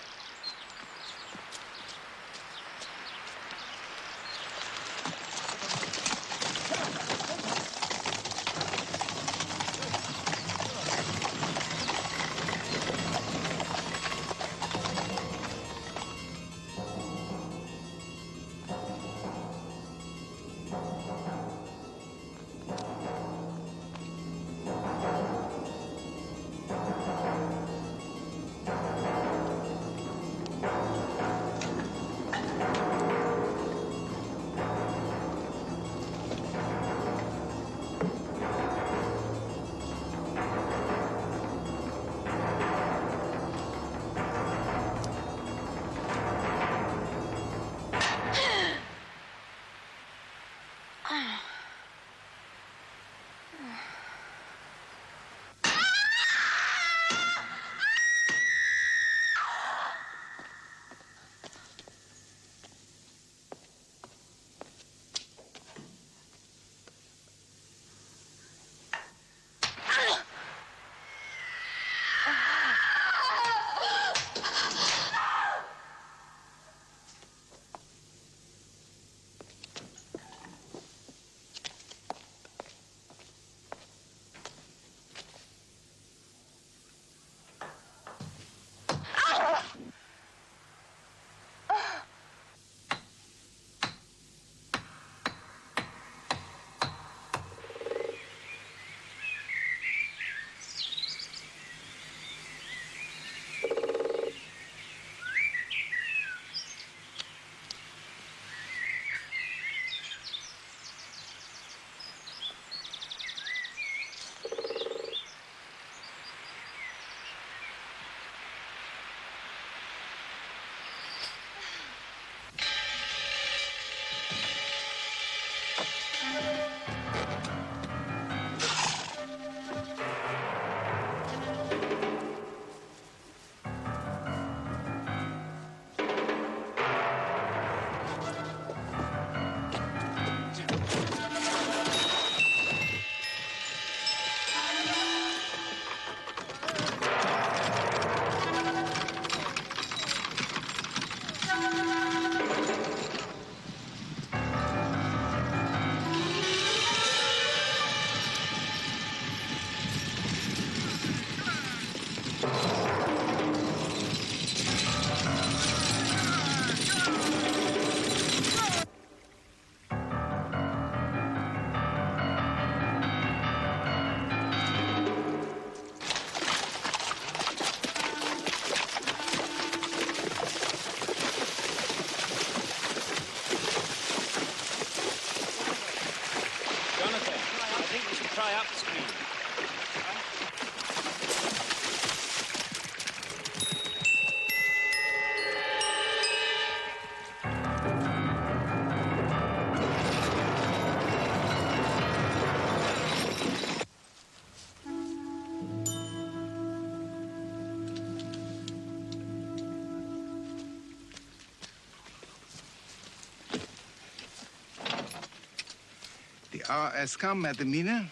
The hour has come, Madam Mina.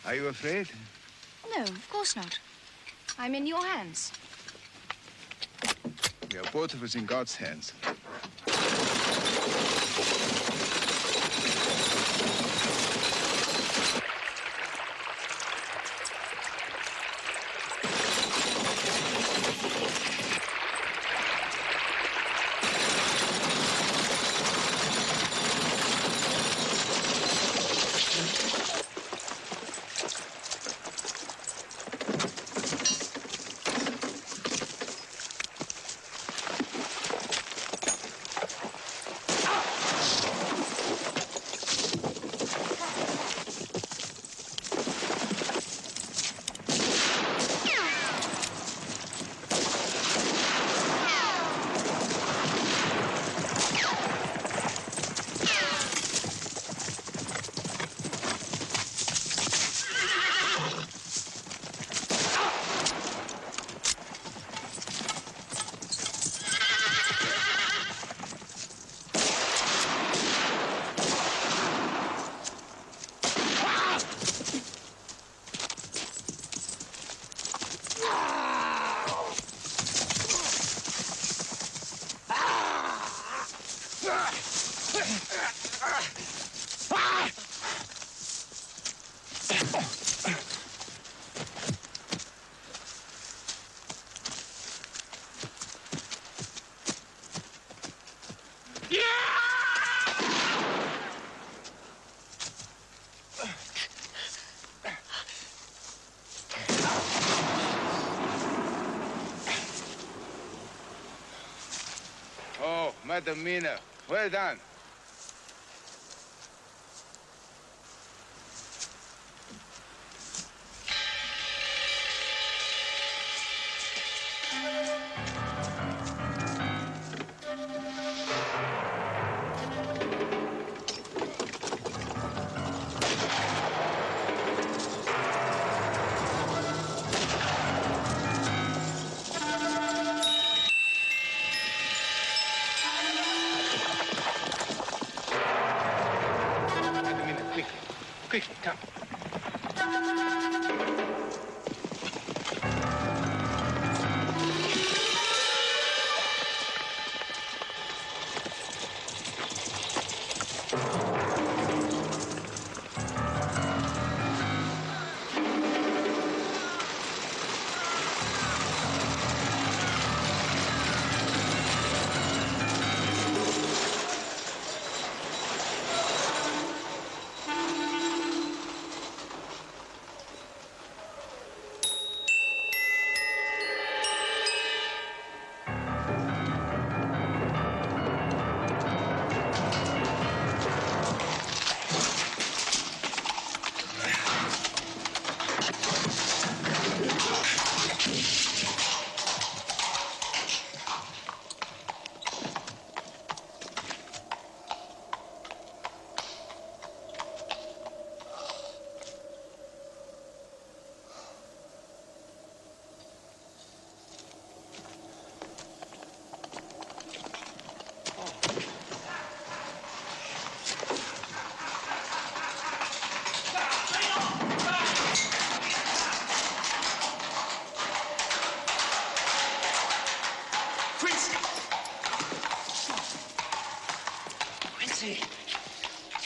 Are you afraid? No, of course not. I'm in your hands. We are both of us in God's hands. Madam Mina. Well done. Quickly, come.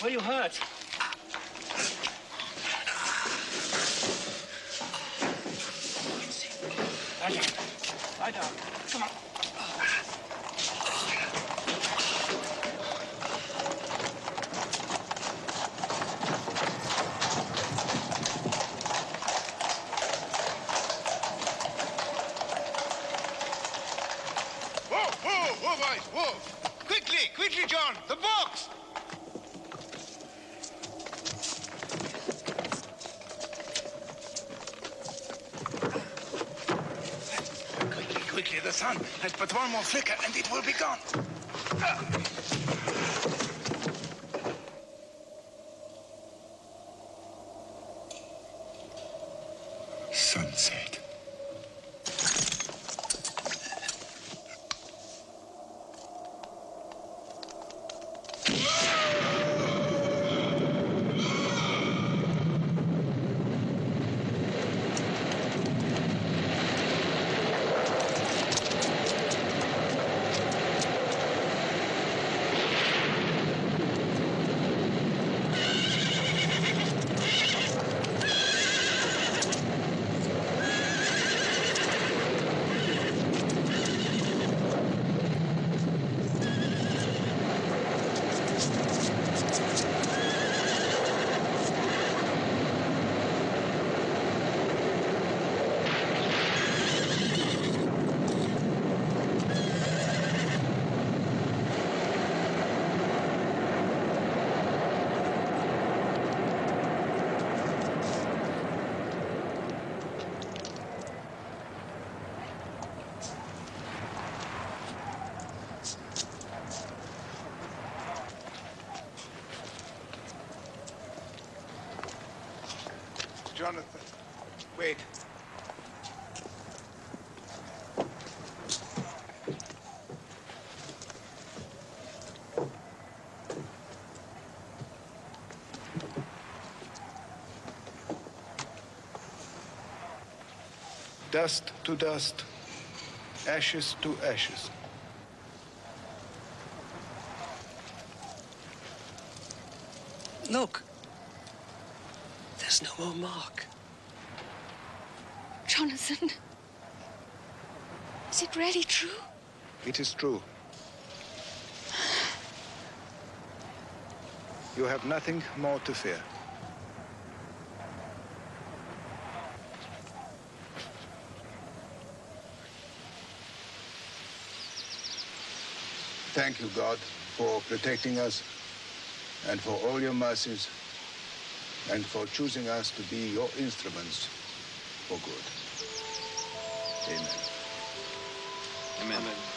Were you hurt? Lie down. Lie down. Come on. Whoa, boys, whoa! Quickly, John, the box! Quickly, the sun has but one more flicker and it will be gone. Sunset. Jonathan, wait. Dust to dust, ashes to ashes. Look. There's no more mark. Jonathan, is it really true? It is true. You have nothing more to fear. thank you, God, for protecting us and for all your mercies and for choosing us to be your instruments for good. Amen. Amen.